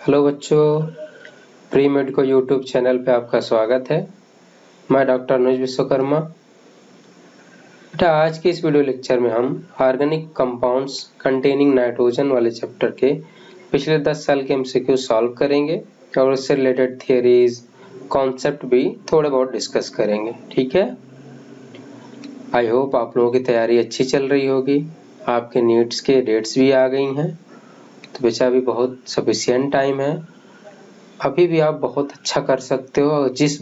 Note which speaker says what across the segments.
Speaker 1: Hello बच्चों, pre medico YouTube channel पे आपका स्वागत है। मैं डॉक्टर अनुज विश्वकर्मा। बेटा, आज के इस वीडियो लेक्चर में हम ऑर्गेनिक कंपाउंड्स कंटेनिंग नाइट्रोजन वाले चैप्टर के पिछले 10 साल के एमसीक्यू सॉल्व करेंगे और उससे रिलेटेड थियरीज, कॉन्सेप्ट भी थोड़े बहुत डिस्कस करेंगे। ठीक है, आई होप आप लोगों की तैयारी अच्छी चल रही होगी। आपके नीट्स के डेट्स भी आ गई हैं, तो बच्चा अभी बहुत सफिशिएंट टाइम है। अभी भी आप बहुत अच्छा कर सकते हो। जिस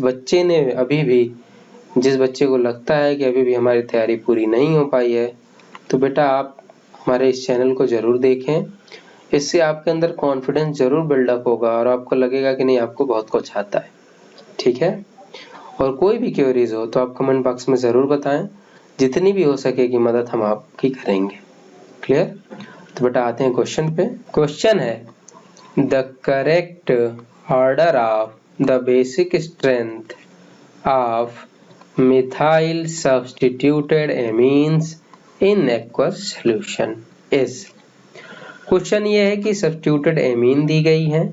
Speaker 1: बच्चे को लगता है कि अभी भी हमारी तैयारी पूरी नहीं हो पाई है, तो बेटा आप हमारे इस चैनल को जरूर देखें। इससे आपके अंदर कॉन्फिडेंस जरूर बिल्डअप होगा और आपको लगेगा कि नहीं, आपको बहुत कुछ आता है। ठीक है, और कोई भी क्वेरीज हो तो आप कमेंट बॉक्स में जरूर बताएं। जितनी भी हो सकेगी मदद हम आपकी करेंगे। क्लियर? तो बेटा आते हैं क्वेश्चन पे। क्वेश्चन है, the correct order of the basic strength of methyl substituted amines in aqueous solution is। Question ये है कि सब्स्टिट्यूटेड एमीन दी गई है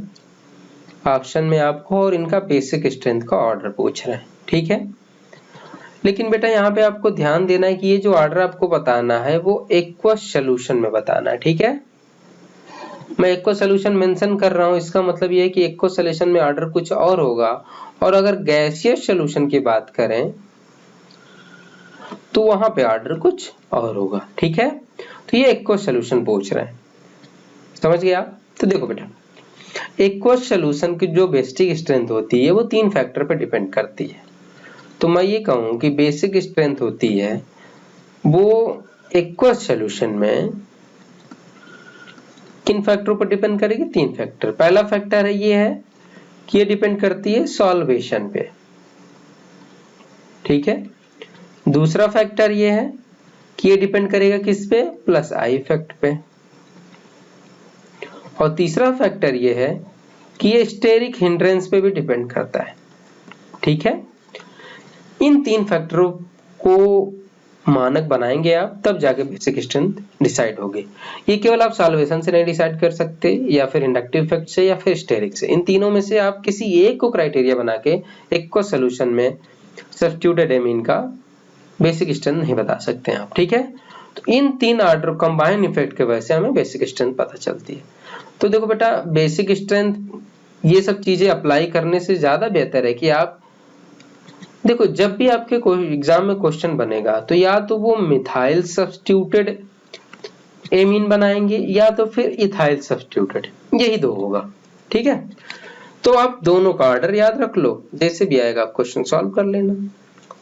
Speaker 1: ऑप्शन में आपको, और इनका बेसिक स्ट्रेंथ का ऑर्डर पूछ रहे हैं। ठीक है, लेकिन बेटा यहाँ पे आपको ध्यान देना है कि ये जो ऑर्डर आपको बताना है वो एक्वस सॉल्यूशन में बताना है। ठीक है, मैं एक्वस सॉल्यूशन मेंशन कर रहा हूं, इसका मतलब ये है कि एक्वस सॉल्यूशन में ऑर्डर कुछ और होगा, और अगर गैसियस सॉल्यूशन की बात करें तो वहां पे ऑर्डर कुछ और होगा। ठीक है, तो ये एक्वस सॉल्यूशन पूछ रहे हैं, समझ गए आप? तो देखो बेटा, एक्वस सॉल्यूशन की जो बेसिक स्ट्रेंथ होती है वो 3 फैक्टर पे डिपेंड करती है। तो मैं ये कहूं कि बेसिक स्ट्रेंथ होती है वो एक्वस सॉल्यूशन में किन फैक्टरों पर डिपेंड करेगी? 3 फैक्टर। पहला फैक्टर है ये है कि ये डिपेंड करती है सॉल्वेशन पे। ठीक है, दूसरा फैक्टर ये है कि ये डिपेंड करेगा किस पे? प्लस आई इफेक्ट पे। और तीसरा फैक्टर ये है कि ये स्टेरिक हिंड्रेंस पे भी डिपेंड करता है। ठीक है, इन 3 फैक्टरों को मानक बनाएंगे आप, तब जाके बेसिक स्ट्रेंथ डिसाइड होगी। ये केवल आप सॉल्वेशन से नहीं डिसाइड कर सकते, या फिर इंडक्टिव इफेक्ट से, या फिर स्टेरिक से। इन तीनों में से आप किसी एक को क्राइटेरिया बना के एक्वस सॉल्यूशन में सब्स्टिट्यूटेड एमीन का बेसिक स्ट्रेंथ नहीं बता सकते हैं आप। ठीक है, तो इन 3 ऑर्डर कंबाइंड इफेक्ट की वजह से हमें बेसिक स्ट्रेंथ पता चलती है। तो देखो बेटा, बेसिक स्ट्रेंथ ये सब चीजें अप्लाई करने से ज्यादा बेहतर है कि आप देखो, जब भी आपके एग्जाम में क्वेश्चन बनेगा तो या तो वो मिथाइल सब्स्टिट्यूटेड एमीन बनाएंगे या तो फिर इथाइल सब्स्टिट्यूटेड, यही दो होगा। ठीक है, तो आप दोनों का ऑर्डर याद रख लो, जैसे भी आएगा आप क्वेश्चन सॉल्व कर लेना।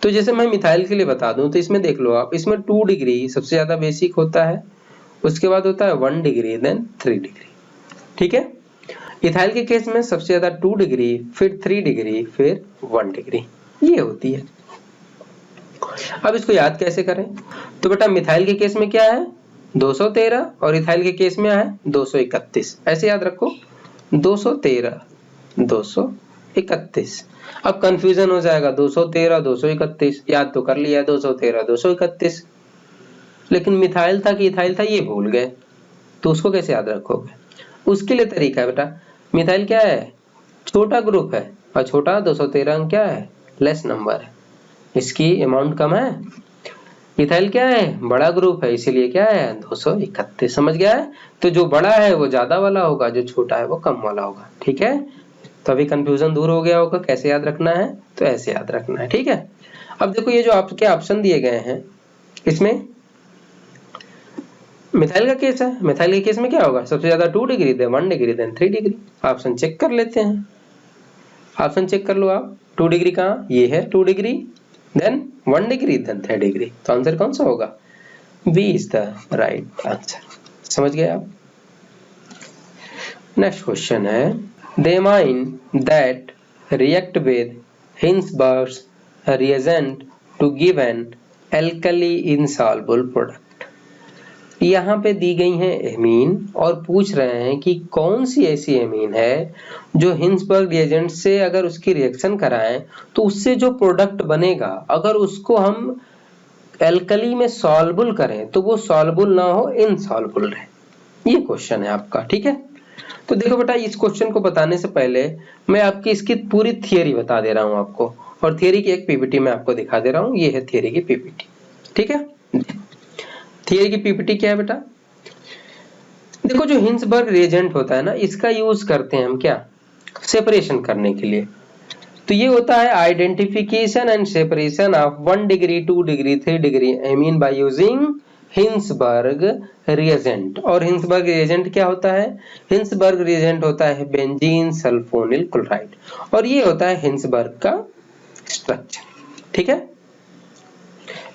Speaker 1: तो जैसे मैं मिथाइल के लिए बता दूं तो इसमें देख लो आप, इसमें 2 डिग्री सबसे ज्यादा बेसिक होता है, उसके बाद होता है 1 डिग्री, देन 3 डिग्री। ठीक है, इथाइल के केस में सबसे ज्यादा 2 डिग्री, फिर 3 डिग्री, फिर 1 डिग्री, ये होती है। अब इसको याद कैसे करें? तो बेटा मिथाइल के केस में क्या है? 213, और इथाइल के केस में है 231। ऐसे याद रखो, 213 231। अब कंफ्यूजन हो जाएगा, 213 231 याद तो कर लिया, 213 231, लेकिन मिथाइल था कि इथाइल था ये भूल गए, तो उसको कैसे याद रखोगे? उसके लिए तरीका है बेटा, मिथाइल क्या है? छोटा ग्रुप है, और छोटा 213 क्या है? लेस नंबर है, इसकी अमाउंट कम है। इथाइल क्या है? बड़ा ग्रुप है, इसीलिए क्या है? 231। समझ गया है? तो जो बड़ा है वो ज्यादा वाला होगा, जो छोटा है वो कम वाला होगा। ठीक है, तो अभी कंफ्यूजन दूर हो गया होगा कैसे याद रखना है, तो ऐसे याद रखना है। ठीक है, अब देखो ये जो आपके ऑप्शन दिए गए हैं, इसमें मिथाइल का केस है। मिथाइल के केस में क्या होगा? सबसे ज्यादा 2 degree, then 1 degree, then 3 degree. Option check कर लेते हैं, ऑप्शन चेक कर लो आप। 2 डिग्री कहाँ? ये है 2 degree, then 1 degree, then 3 degree. तो आंसर कौन सा होगा? B is the right answer. समझ गए आप? नेक्स्ट क्वेश्चन है, the amine that react with Hinsberg's reagent to give an alkali insoluble product. यहाँ पे दी गई है एमीन, और पूछ रहे हैं कि कौन सी ऐसी एमीन है जो हिंसबर्ग रिएजेंट से अगर उसकी रिएक्शन कराएं तो उससे जो प्रोडक्ट बनेगा, अगर उसको हम एल्कली में सॉल्युबल करें तो वो सॉल्युबल ना हो, इनसॉल्युबल रहे। ये क्वेश्चन है आपका। ठीक है, तो देखो बेटा, इस क्वेश्चन को बताने से पहले मैं आपकी इसकी पूरी थियरी बता दे रहा हूं आपको, और थियरी की एक पीपीटी मैं आपको दिखा दे रहा हूं। ये है थियरी की पीपीटी, ठीक है। थियरी की पीपीटी क्या है बेटा? देखो, जो हिंसबर्ग रिएजेंट होता है ना, इसका यूज करते हैं हम क्या, सेपरेशन करने के लिए। तो ये होता है identification and separation of 1 degree 2 degree 3 degree amine by using Hinsberg reagent. और हिंसबर्ग रिएजेंट क्या होता है? हिंसबर्ग रिएजेंट होता है बेंजीन सल्फोनिल क्लोराइड, और ये होता है हिंसबर्ग का स्ट्रक्चर, ठीक है।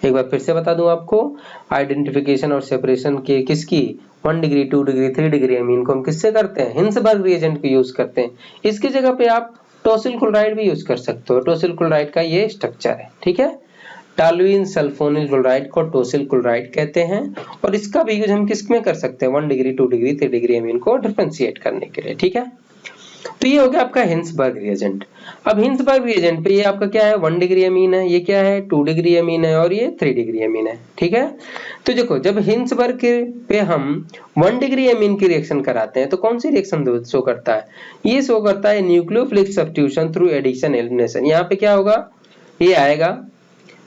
Speaker 1: एक बार फिर से बता दूं आपको, आइडेंटिफिकेशन और सेपरेशन के किसकी, 1 डिग्री 2 डिग्री 3 डिग्री एमीन को हम किससे करते हैं? हिंसबर्ग रिएजेंट को यूज करते हैं। इसकी जगह पे आप टोसिल क्लोराइड भी यूज कर सकते हो। टोसिल क्लोराइड का ये स्ट्रक्चर है, ठीक है। टॉलुइन सल्फोनिल क्लोराइड को टोसिल क्लोराइड कहते हैं, और इसका भी यूज हम किस में कर सकते हैं? 1 डिग्री 2 डिग्री 3 डिग्री एमीन को डिफरेंशिएट करने के लिए, ठीक है। तो ये हो गया आपका हिंसबर्ग रिएजेंट। अब हिंसबर्ग रिएजेंट पे ये आपका क्या है? 1 डिग्री एमीन है, ये क्या है? 2 डिग्री एमीन है, और ये 3 डिग्री एमीन है, ठीक है। तो देखो, जब हिंसबर्ग पे हम 1 डिग्री एमीन की रिएक्शन कराते हैं तो कौन सी रिएक्शन शो करता है? ये शो करता है nucleophilic substitution through addition elimination. यहाँ पे क्या होगा? ये आएगा,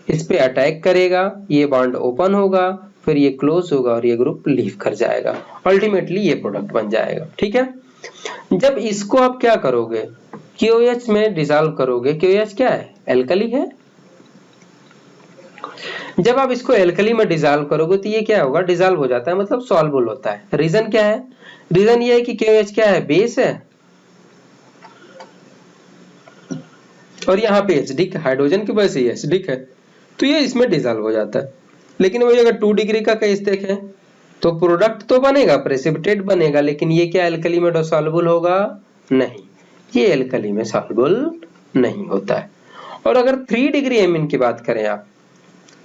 Speaker 1: इस पे अटैक करेगा, ये बॉन्ड ओपन होगा, फिर ये क्लोज होगा और ये ग्रुप लीव कर जाएगा। अल्टीमेटली ये प्रोडक्ट बन जाएगा, ठीक है। जब इसको आप क्या करोगे? KOH में डिसॉल्व करोगे। KOH क्या है? एल्कली है। जब आप इसको एल्कली में डिसॉल्व करोगे तो ये क्या होगा? डिसॉल्व हो जाता है, मतलब सॉल्युबल होता है। रीजन क्या है? रीजन ये है कि KOH क्या है? बेस है, और यहाँ पे एसिडिक हाइड्रोजन की वजह से ये एसिडिक है, तो ये इसमें डिसॉल्व हो जाता है। लेकिन वही अगर 2 डिग्री का केस देखें तो प्रोडक्ट तो बनेगा, प्रेसिपिटेट बनेगा, लेकिन ये क्या एल्कली में सॉल्युबल होगा? नहीं, ये एल्कली में सॉल्युबल नहीं होता है। और अगर 3 डिग्री एमीन की बात करें आप,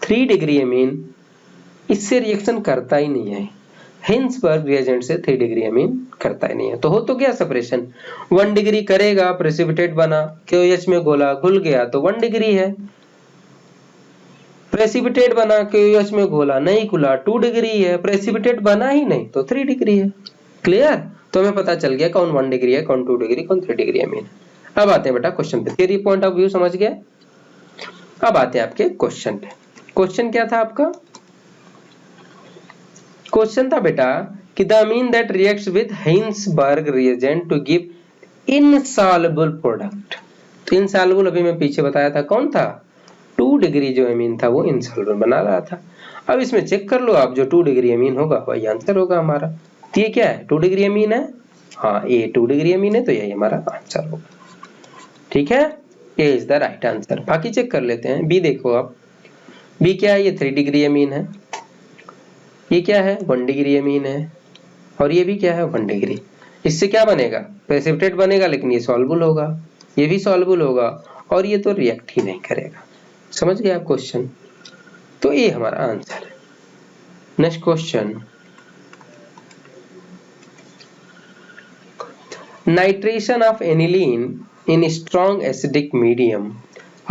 Speaker 1: 3 डिग्री एमीन इससे रिएक्शन करता ही नहीं है। हिंसबर्ग रिएजेंट से 3 डिग्री एमीन करता ही नहीं है। तो हो तो गया सेपरेशन। 1 डिग्री करेगा, प्रेसिपिटेट बना, KOH में घोला, घुल गया तो 1 डिग्री है। प्रेसिपिटेट बना, KOH में घोला, नहीं घुला, 2 डिग्री है। प्रेसिपिटेट बना ही नहीं तो 3 डिग्री है। क्लियर? तो हमें पता चल गया कौन 1 डिग्री है, कौन 2 डिग्री, कौन 3 डिग्री एमीन है। अब आते हैं बेटा क्वेश्चन पे। थियरी पॉइंट ऑफ व्यू समझ गए। अब आते हैं आपके क्वेश्चन पे। क्वेश्चन क्या था आपका? क्वेश्चन था बेटा कि the amine that reacts with Hinsberg reagent to give insoluble product. तो इनसॉल्युबल अभी मैं पीछे बताया था, कौन था? 2 डिग्री जो एमीन था वो इनसॉल्युबल बना रहा था। अब इसमें चेक कर लो आप, जो 2 डिग्री एमीन होगा वही आंसर होगा हमारा। तो ये क्या है? 2 डिग्री एमीन है। हाँ, ये 2 डिग्री एमीन है, तो यही हमारा आंसर होगा, ठीक है। ये इज द राइट आंसर। बाकी चेक कर लेते हैं। बी देखो आप, बी क्या है? ये 3 डिग्री एमीन है। ये क्या है? 1 डिग्री एमीन है। और ये भी क्या है? 1 डिग्री। इससे क्या बनेगा? प्रेसिपिटेट बनेगा, लेकिन ये सॉल्युबल होगा, ये भी सॉल्युबल होगा, और ये तो रिएक्ट ही नहीं करेगा। समझ गए आप क्वेश्चन? तो ये हमारा आंसर है। Next question, nitration of aniline in strong acidic medium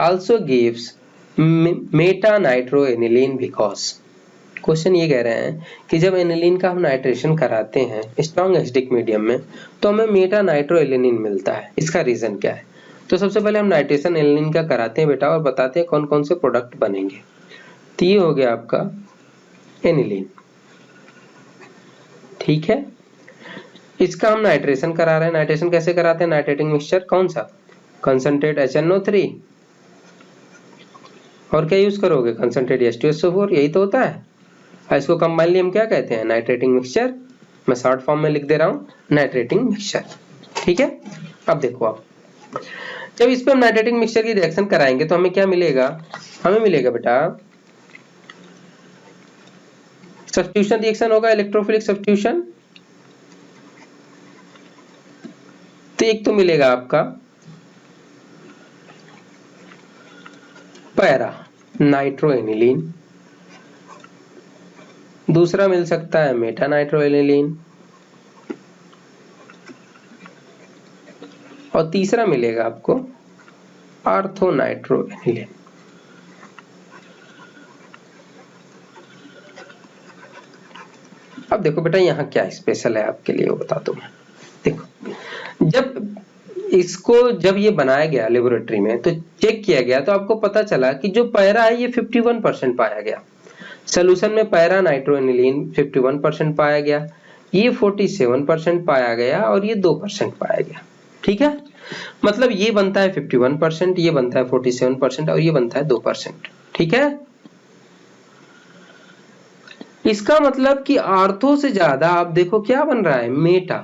Speaker 1: also gives Meta nitro aniline because. Question ये कह रहे हैं कि जब एनिलीन का हम नाइट्रेशन कराते हैं स्ट्रॉन्ग एसिडिक मीडियम में तो हमें मेटा नाइट्रो एनिलीन मिलता है। इसका रीजन क्या है? तो सबसे पहले हम नाइट्रेशन एनिलीन का कराते हैं बेटा, और बताते हैं कौन कौन से प्रोडक्ट बनेंगे। तो ये हो गया आपका एनिलीन, ठीक है। इसका हम नाइट्रेशन करा रहे हैं। नाइट्रेशन कैसे कराते हैं? नाइट्रेटिंग मिक्सचर, कौन सा? कंसंट्रेट HNO3, और क्या यूज करोगे? कंसंट्रेट H2SO4, यही तो होता है। इसको कंबाइनली हम क्या कहते हैं? Nitrating mixture. मैं शॉर्ट फॉर्म में लिख दे रहा हूँ, नाइट्रेटिंग मिक्सचर, ठीक है। अब देखो आप, जब इस पे हम नाइट्रेटिंग मिक्सचर की रिएक्शन कराएंगे तो हमें क्या मिलेगा? हमें मिलेगा बेटा सब्स्टिट्यूशन रिएक्शन होगा, इलेक्ट्रोफिलिक सब्स्टिट्यूशन। तो एक तो मिलेगा आपका पैरा नाइट्रोएनिलीन, दूसरा मिल सकता है मेटा नाइट्रोएनिलीन, और तीसरा मिलेगा आपको आर्थो नाइट्रोएनिलीन। अब देखो बेटा यहाँ क्या स्पेशल है आपके लिए, वो बता दूं मैं। देखो जब ये बनाया गया लेबोरेटरी में तो चेक किया गया तो आपको पता चला कि जो पैरा है ये 51% पाया गया। सोल्यूशन में पैरा नाइट्रोएनिलीन 51% पाया गया, ये 47% पाया गया और ये 2% पाया गया। ठीक है, मतलब ये बनता है 51%, ये बनता है 47% और ये बनता है 2%। ठीक है, इसका मतलब कि आर्थो से ज्यादा आप देखो क्या बन रहा है, मेटा।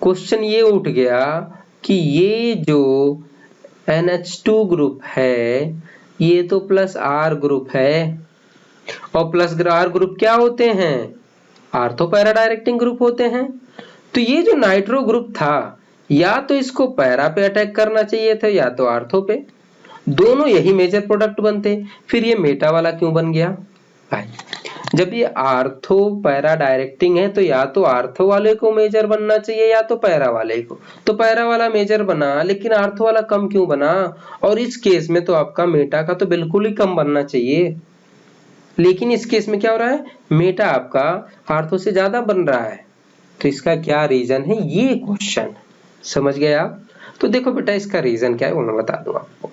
Speaker 1: क्वेश्चन ये उठ गया कि ये जो NH2 ग्रुप है ये तो प्लस R ग्रुप है, और प्लस R ग्रुप क्या होते हैं, आर्थो पैरा डायरेक्टिंग ग्रुप होते हैं। तो ये जो नाइट्रो ग्रुप था या तो इसको पैरा पे अटैक करना चाहिए था या तो आर्थो पे, दोनों यही मेजर प्रोडक्ट बनते। फिर ये मेटा वाला क्यों बन गया भाई? जब ये आर्थो पैरा डायरेक्टिंग है तो या तो आर्थो वाले को मेजर बनना चाहिए या तो पैरा वाले को, तो पैरा वाला मेजर बना लेकिन आर्थो वाला कम क्यों बना? और इस केस में तो आपका मेटा का तो बिल्कुल ही कम बनना चाहिए, लेकिन इस केस में क्या हो रहा है, मेटा आपका आर्थो से ज्यादा बन रहा है। तो इसका क्या रीजन है, ये क्वेश्चन समझ गए आप? तो देखो बेटा इसका रीजन क्या है वो मैं बता दूं आपको।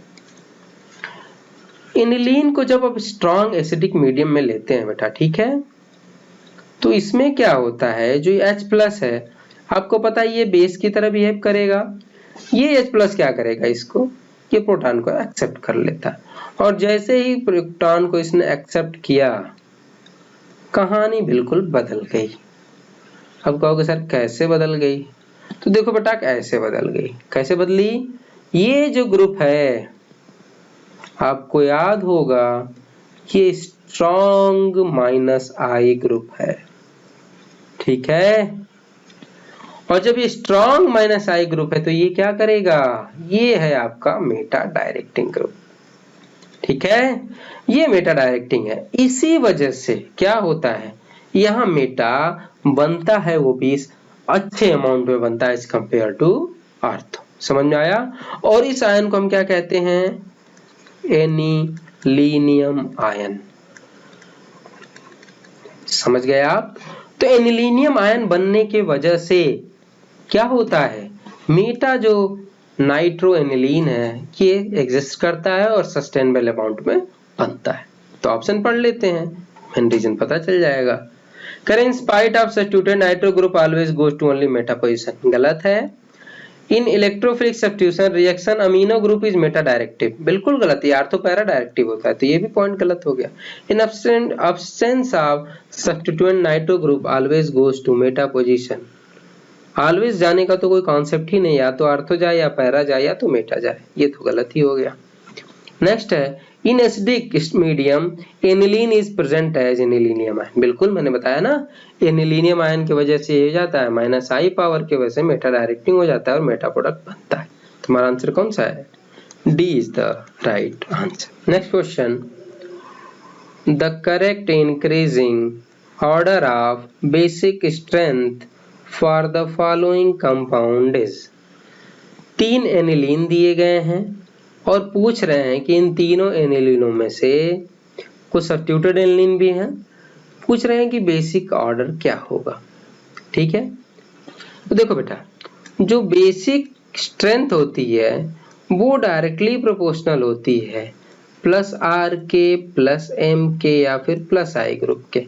Speaker 1: एनिलीन को जब आप स्ट्रॉन्ग एसिडिक मीडियम में लेते हैं बेटा, ठीक है, तो इसमें क्या होता है, जो H+ है आपको पता है ये बेस की तरह बिहेव करेगा, ये H+ क्या करेगा, इसको ये प्रोटॉन को एक्सेप्ट कर लेता है, और जैसे ही प्रोटॉन को इसने एक्सेप्ट किया कहानी बिल्कुल बदल गई। अब कहोगे सर कैसे बदल गई? तो देखो बेटा ऐसे बदल गई। कैसे बदली? ये जो ग्रुप है आपको याद होगा कि स्ट्रॉन्ग -I ग्रुप है, ठीक है, और जब ये स्ट्रॉन्ग -I ग्रुप है तो ये क्या करेगा, ये है आपका मेटा डायरेक्टिंग ग्रुप। ठीक है, ये मेटा डायरेक्टिंग है। इसी वजह से क्या होता है, यहाँ मेटा बनता है वो भी अच्छे अमाउंट में बनता है एज कंपेयर टू आर्थो। समझ में आया? और इस आयन को हम क्या कहते हैं, एनिलीनियम आयन। समझ गए आप? तो एनिलीनियम आयन बनने के वजह से क्या होता है, मेटा जो नाइट्रोएनिलीन है ये एग्जिस्ट करता है और सस्टेनेबल अमाउंट में बनता है। तो ऑप्शन पढ़ लेते हैं, मेन रीजन पता चल जाएगा। करें in spite of substituted nitro group always goes to only meta position, गलत है। In electrophilic substitution reaction amino group is meta directive, बिल्कुल गलत है, आर्थो पैरा डायरेक्टिव होता है, तो ये भी पॉइंट गलत हो गया। In absence of substituent nitro group always goes to meta position, always जाने का तो कोई कॉन्सेप्ट ही नहीं, या तो आर्थो जाए या पैरा जाए या तो मेटा जाए, ये तो गलत ही हो गया। नेक्स्ट है in acidic medium aniline is present as anilinium ion, बिल्कुल मैंने बताया ना, एनिलीनियम आयन की वजह से ये हो जाता है -I पावर की वजह से मेटा डायरेक्टिंग हो जाता है और मेटा प्रोडक्ट बनता है। तुम्हारा आंसर कौन सा है, D is the right answer. Next question, the correct increasing order of basic strength for the following compound is, 3 aniline दिए गए हैं और पूछ रहे हैं कि इन तीनों एनिलीनों में से कुछ सब्स्टिट्यूटेड एनिलीन भी हैं, पूछ रहे हैं कि बेसिक ऑर्डर क्या होगा। ठीक है, तो देखो बेटा जो बेसिक स्ट्रेंथ होती है वो डायरेक्टली प्रोपोर्शनल होती है +R के +M के या फिर +I ग्रुप के,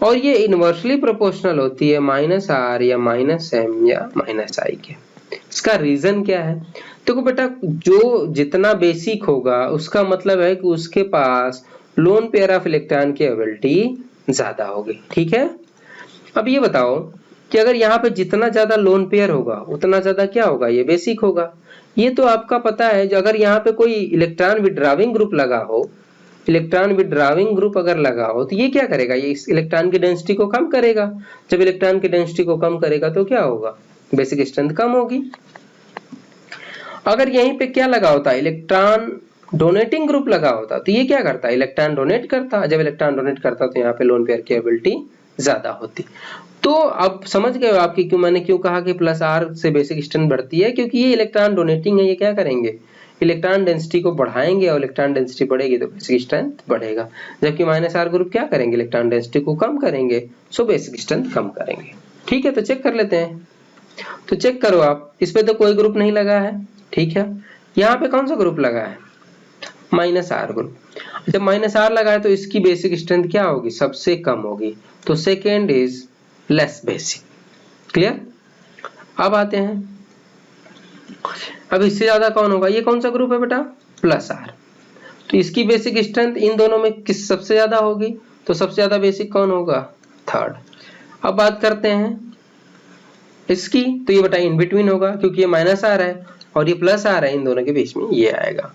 Speaker 1: और ये इनवर्सली प्रोपोर्शनल होती है -R या -M या -I के। इसका रीजन क्या है, देखो बेटा जो जितना बेसिक होगा उसका मतलब है कि उसके पास लोन पेयर ऑफ इलेक्ट्रॉन की एबिलिटी ज्यादा होगी। ठीक है, अब ये बताओ कि अगर यहाँ पे जितना ज्यादा लोन पेयर होगा उतना ज्यादा क्या होगा, ये बेसिक होगा। ये तो आपका पता है, जो अगर यहाँ पे कोई इलेक्ट्रॉन विड्रॉविंग ग्रुप लगा हो, इलेक्ट्रॉन विड्रॉविंग ग्रुप अगर लगा हो तो ये क्या करेगा, ये इस इलेक्ट्रॉन की डेंसिटी को कम करेगा। जब इलेक्ट्रॉन की डेंसिटी को कम करेगा तो क्या होगा, बेसिक स्ट्रेंथ कम होगी। अगर यहीं पे क्या लगा होता है, इलेक्ट्रॉन डोनेटिंग ग्रुप लगा होता तो ये क्या करता है, इलेक्ट्रॉन डोनेट करता। जब इलेक्ट्रॉन डोनेट करता तो यहाँ पे लोन पेयर की एबिलिटी ज्यादा होती। तो अब समझ गए हो आपकी मैंने क्यों कहा कि +R से बेसिक स्ट्रेंथ बढ़ती है, क्योंकि ये इलेक्ट्रॉन डोनेटिंग है, ये क्या करेंगे, इलेक्ट्रॉन डेंसिटी को बढ़ाएंगे और इलेक्ट्रॉन डेंसिटी बढ़ेगी तो बेसिक स्ट्रेंथ बढ़ेगा। जबकि -R ग्रुप क्या करेंगे, इलेक्ट्रॉन डेंसिटी को कम करेंगे, सो बेसिक स्ट्रेंथ कम करेंगे। ठीक है, तो चेक कर लेते हैं। तो चेक करो आप, इस पे तो कोई ग्रुप नहीं लगा है, ठीक है। यहाँ पे कौन सा ग्रुप लगा है, -R ग्रुप। जब -R लगा है तो इसकी बेसिक स्ट्रेंथ क्या होगी, सबसे कम होगी, तो second is less basic. Clear. अब आते हैं, अब इससे ज्यादा कौन होगा, ये कौन सा ग्रुप है बेटा, +R, तो इसकी बेसिक स्ट्रेंथ इन दोनों में किस सबसे ज्यादा होगी, तो सबसे ज्यादा बेसिक कौन होगा, थर्ड। अब बात करते हैं इसकी, तो ये बेटा इन बिटवीन होगा, क्योंकि ये -R है और ये +R है, इन दोनों के बीच में ये आएगा।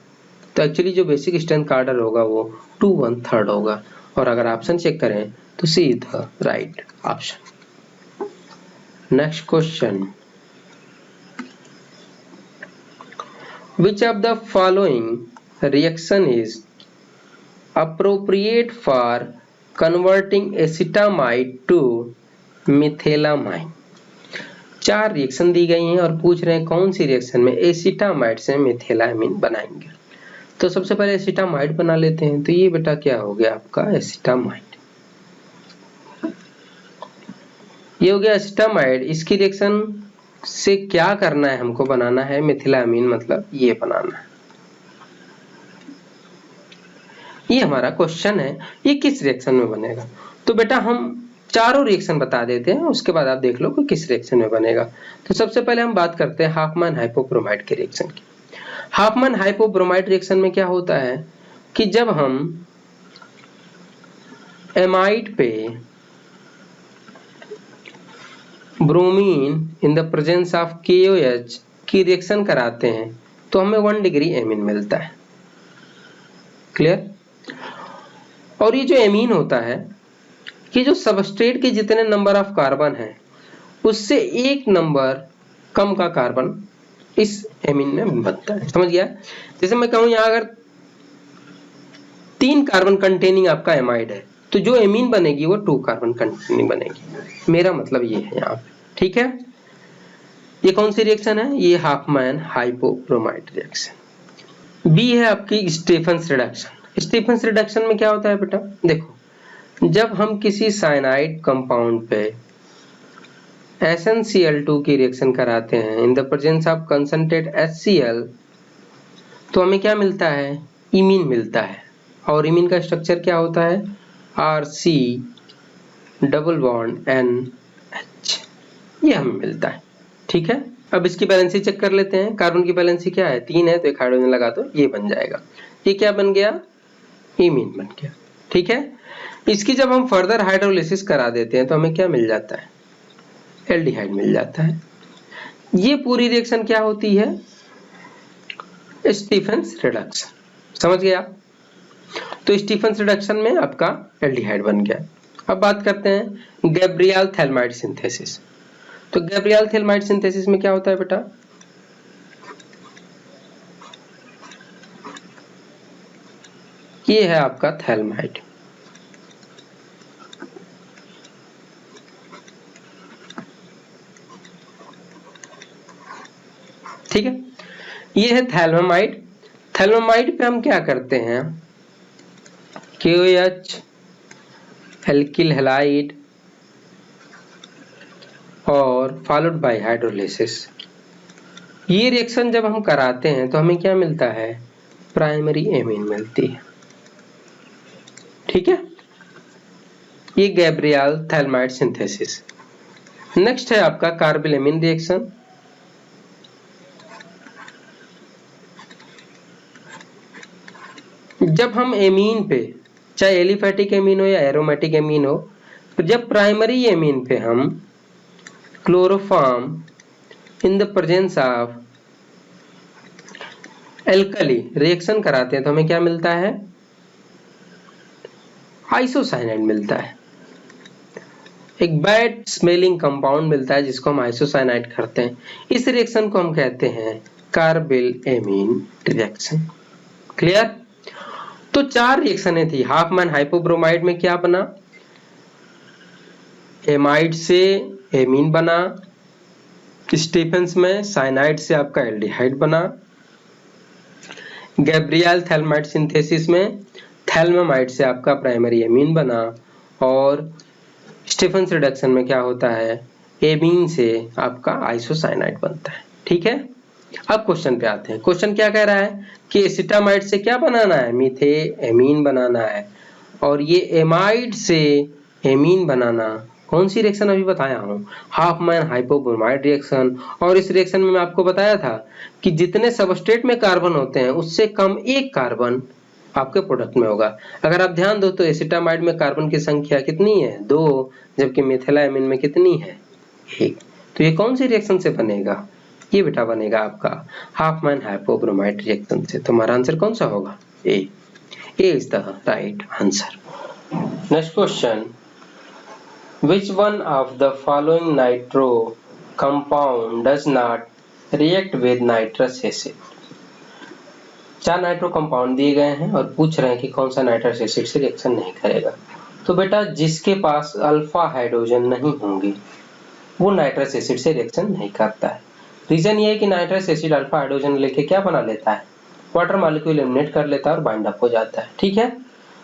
Speaker 1: तो एक्चुअली जो बेसिक स्ट्रेंथ का ऑर्डर होगा वो 2 1/3 होगा। और अगर ऑप्शन चेक करें तो C is the right option. Next question, which of the following reaction is appropriate for converting acetamide to methylamine। 4 reaction दी गई हैं और पूछ रहे हैं कौन सी रिएक्शन में एसिटामाइड से मेथिलामाइन बनाएंगे। तो सबसे पहले एसिटामाइड बना लेते हैं, तो ये बेटा क्या हो गया आपका एसिटामाइड, ये हो गया एसिटामाइड। इसकी रिएक्शन से क्या करना है, हमको बनाना है मेथिलामाइन, मतलब ये बनाना है। ये हमारा क्वेश्चन है, ये किस रिएक्शन में बनेगा। तो बेटा हम चारों रिएक्शन बता देते हैं, उसके बाद आप देख लो कि किस रिएक्शन में बनेगा। तो सबसे पहले हम बात करते हैं हाफमैन हाइपोब्रोमाइड के रिएक्शन की। हाफमैन हाइपोब्रोमाइड रिएक्शन में क्या होता है कि जब हम एमाइड पे bromine in the presence of KOH की रिएक्शन कराते हैं तो हमें 1 डिग्री एमीन मिलता है। क्लियर। और ये जो एमीन होता है कि जो सबस्ट्रेट के जितने नंबर ऑफ कार्बन है उससे 1 नंबर कम का कार्बन इस एमीन में बनता है। समझ गया। जैसे मैं कहूं यहां अगर 3 कार्बन कंटेनिंग आपका एमाइड है तो जो एमीन बनेगी वो 2 कार्बन कंटेनिंग बनेगी। मेरा मतलब ये है यहाँ पे, ठीक है। ये कौन सी रिएक्शन है, ये हाफमैन हाइपोब्रोमाइड रिएक्शन। बी है आपकी स्टीफेंस रिडक्शन। स्टीफेंस रिडक्शन में क्या होता है बेटा, देखो जब हम किसी साइनाइड कंपाउंड पे SnCl2 की रिएक्शन कराते हैं in the presence of concentrate HCl तो हमें क्या मिलता है, इमीन मिलता है। और इमीन का स्ट्रक्चर क्या होता है, RC डबल बॉन्ड NH, ये हमें मिलता है। ठीक है। अब इसकी बैलेंसी चेक कर लेते हैं। कार्बन की बैलेंसी क्या है, 3 है, तो एक हाइड्रोजन लगा दो, ये बन जाएगा। ये क्या बन गया, इमीन बन गया। ठीक है। इसकी जब हम फर्दर हाइड्रोलिसिस करा देते हैं तो हमें क्या मिल जाता है, एल्डिहाइड मिल जाता है। ये पूरी रिएक्शन क्या होती है, स्टीफेंस रिडक्शन। समझ गए आप। तो स्टीफेंस रिडक्शन में आपका एल्डिहाइड बन गया। अब बात करते हैं गैब्रियल थैलमाइड सिंथेसिस। तो गैब्रियल थैलमाइड सिंथेसिस में क्या होता है बेटा, ये है आपका थैलमाइड। ठीक है। ये है थैल्मामाइड। थैल्मामाइड पे हम क्या करते हैं, KOH एल्किल हैलाइड और फॉलोड बाय हाइड्रोलिसिस। ये रिएक्शन जब हम कराते हैं तो हमें क्या मिलता है, प्राइमरी एमीन मिलती है। ठीक है। ये गैब्रियल थैलमाइड सिंथेसिस। नेक्स्ट है आपका कार्बाइलमिन रिएक्शन। जब हम एमीन पे, चाहे एलिफैटिक एमीन हो या एरोमेटिक एमीन हो, तो जब प्राइमरी एमीन पे हम chloroform in the presence of alkali reaction कराते हैं तो हमें क्या मिलता है, आइसोसाइनाइड मिलता है। एक बैड स्मेलिंग कंपाउंड मिलता है जिसको हम आइसोसाइनाइड करते हैं। इस रिएक्शन को हम कहते हैं कार्बाइलमिन रिएक्शन। क्लियर। तो 4 रिएक्शनें थी। हाफमैन हाइपोब्रोमाइड में क्या बना, एमाइड से एमीन बना। स्टीफेंस में साइनाइड से आपका एल्डिहाइड बना। गैब्रियल थैलमाइड सिंथेसिस में थैल्मामाइड से आपका प्राइमरी एमीन बना। और स्टीफेंस रिडक्शन में क्या होता है, एमीन से आपका आइसोसाइनाइड बनता है। ठीक है, अब क्वेश्चन पे आते हैं। क्वेश्चन क्या कह रहा है कि एसिटामाइड से क्या बनाना है, मीथेमीन बनाना है, और ये एमाइड से एमीन बनाना। कौन सी रिएक्शन अभी बताया हूँ, हाफमैन हाइपोब्रोमाइड रिएक्शन। और इस रिएक्शन में मैं आपको बताया था कि जितने सबस्ट्रेट में कार्बन होते हैं उससे कम एक कार्बन आपके प्रोडक्ट में होगा। अगर आप ध्यान दो तो एसिटामाइड में कार्बन की संख्या कितनी है, 2, जबकि मिथिलामीन में कितनी है, 1। तो ये कौन सी रिएक्शन से बनेगा, ये बेटा बनेगा आपका हाफमैन हाइपोब्रोमाइड रिएक्शन से। तो हमारा आंसर कौन सा होगा, A is the right answer. Next question, which one of the following nitro compound does not react with nitrous acid? 4 nitro compound दिए गए हैं और पूछ रहे हैं कि कौन सा नाइट्रस एसिड से रिएक्शन नहीं करेगा। तो बेटा जिसके पास अल्फा हाइड्रोजन नहीं होंगे वो नाइट्रस एसिड से रिएक्शन नहीं करता है। रीजन ये है कि नाइट्रस एसिड अल्फा हाइड्रोजन लेके क्या बना लेता है, वाटर मॉलिक्यूल एलिमिनेट कर लेता है और बाइंड अप हो जाता है। ठीक है,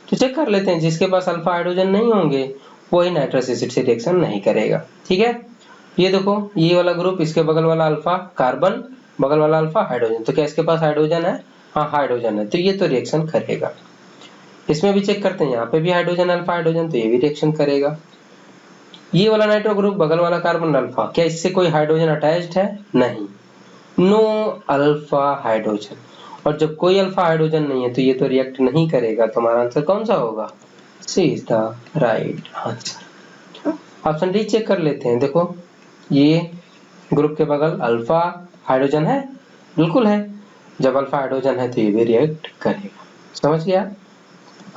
Speaker 1: तो चेक कर लेते हैं, जिसके पास अल्फा हाइड्रोजन नहीं होंगे वही नाइट्रस एसिड से रिएक्शन नहीं करेगा। ठीक है, ये देखो ये वाला ग्रुप, इसके बगल वाला अल्फा कार्बन, बगल वाला अल्फा हाइड्रोजन, तो क्या इसके पास हाइड्रोजन है, हाँ हाइड्रोजन है, तो ये तो रिएक्शन करेगा। इसमें भी चेक करते हैं, यहाँ पे भी हाइड्रोजन अल्फा हाइड्रोजन, तो ये भी रिएक्शन करेगा। ये वाला नाइट्रो ग्रुप, बगल वाला कार्बन अल्फा, क्या इससे कोई हाइड्रोजन अटैच्ड है, नहीं, नो अल्फा हाइड्रोजन। और जब कोई अल्फा हाइड्रोजन नहीं है तो ये तो रिएक्ट नहीं करेगा। तो हमारा आंसर कौन सा होगा, C is the right answer. Option D check कर लेते हैं। देखो ये ग्रुप के बगल अल्फा हाइड्रोजन है, बिल्कुल है, जब अल्फा हाइड्रोजन है तो ये भी रिएक्ट करेगा। समझ गया।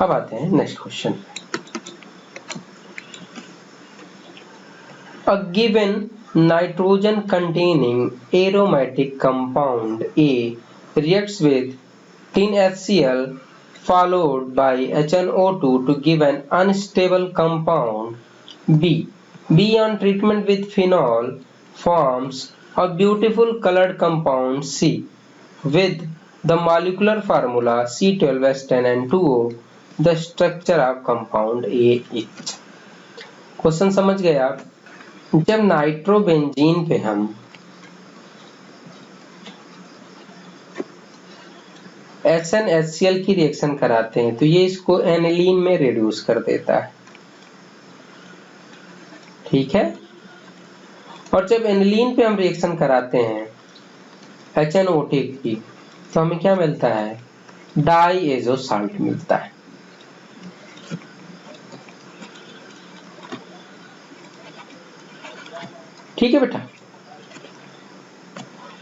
Speaker 1: अब आते हैं next question. A given nitrogen containing aromatic compound A reacts with clean HCl followed by HNO2 to give an unstable compound B. B on treatment with phenol forms a beautiful colored compound C with the molecular formula C12H10N2O. The structure of compound A is। Question समझ गए आप। जब nitrobenzene पे हम HNHCl की reaction कराते हैं तो ये इसको एनिलीन में रिड्यूस कर देता है। ठीक है, और जब एनिलीन पे हम रिएक्शन कराते हैं HNO2 की तो हमें क्या मिलता है, डाईएजो साल्ट मिलता है। ठीक है बेटा,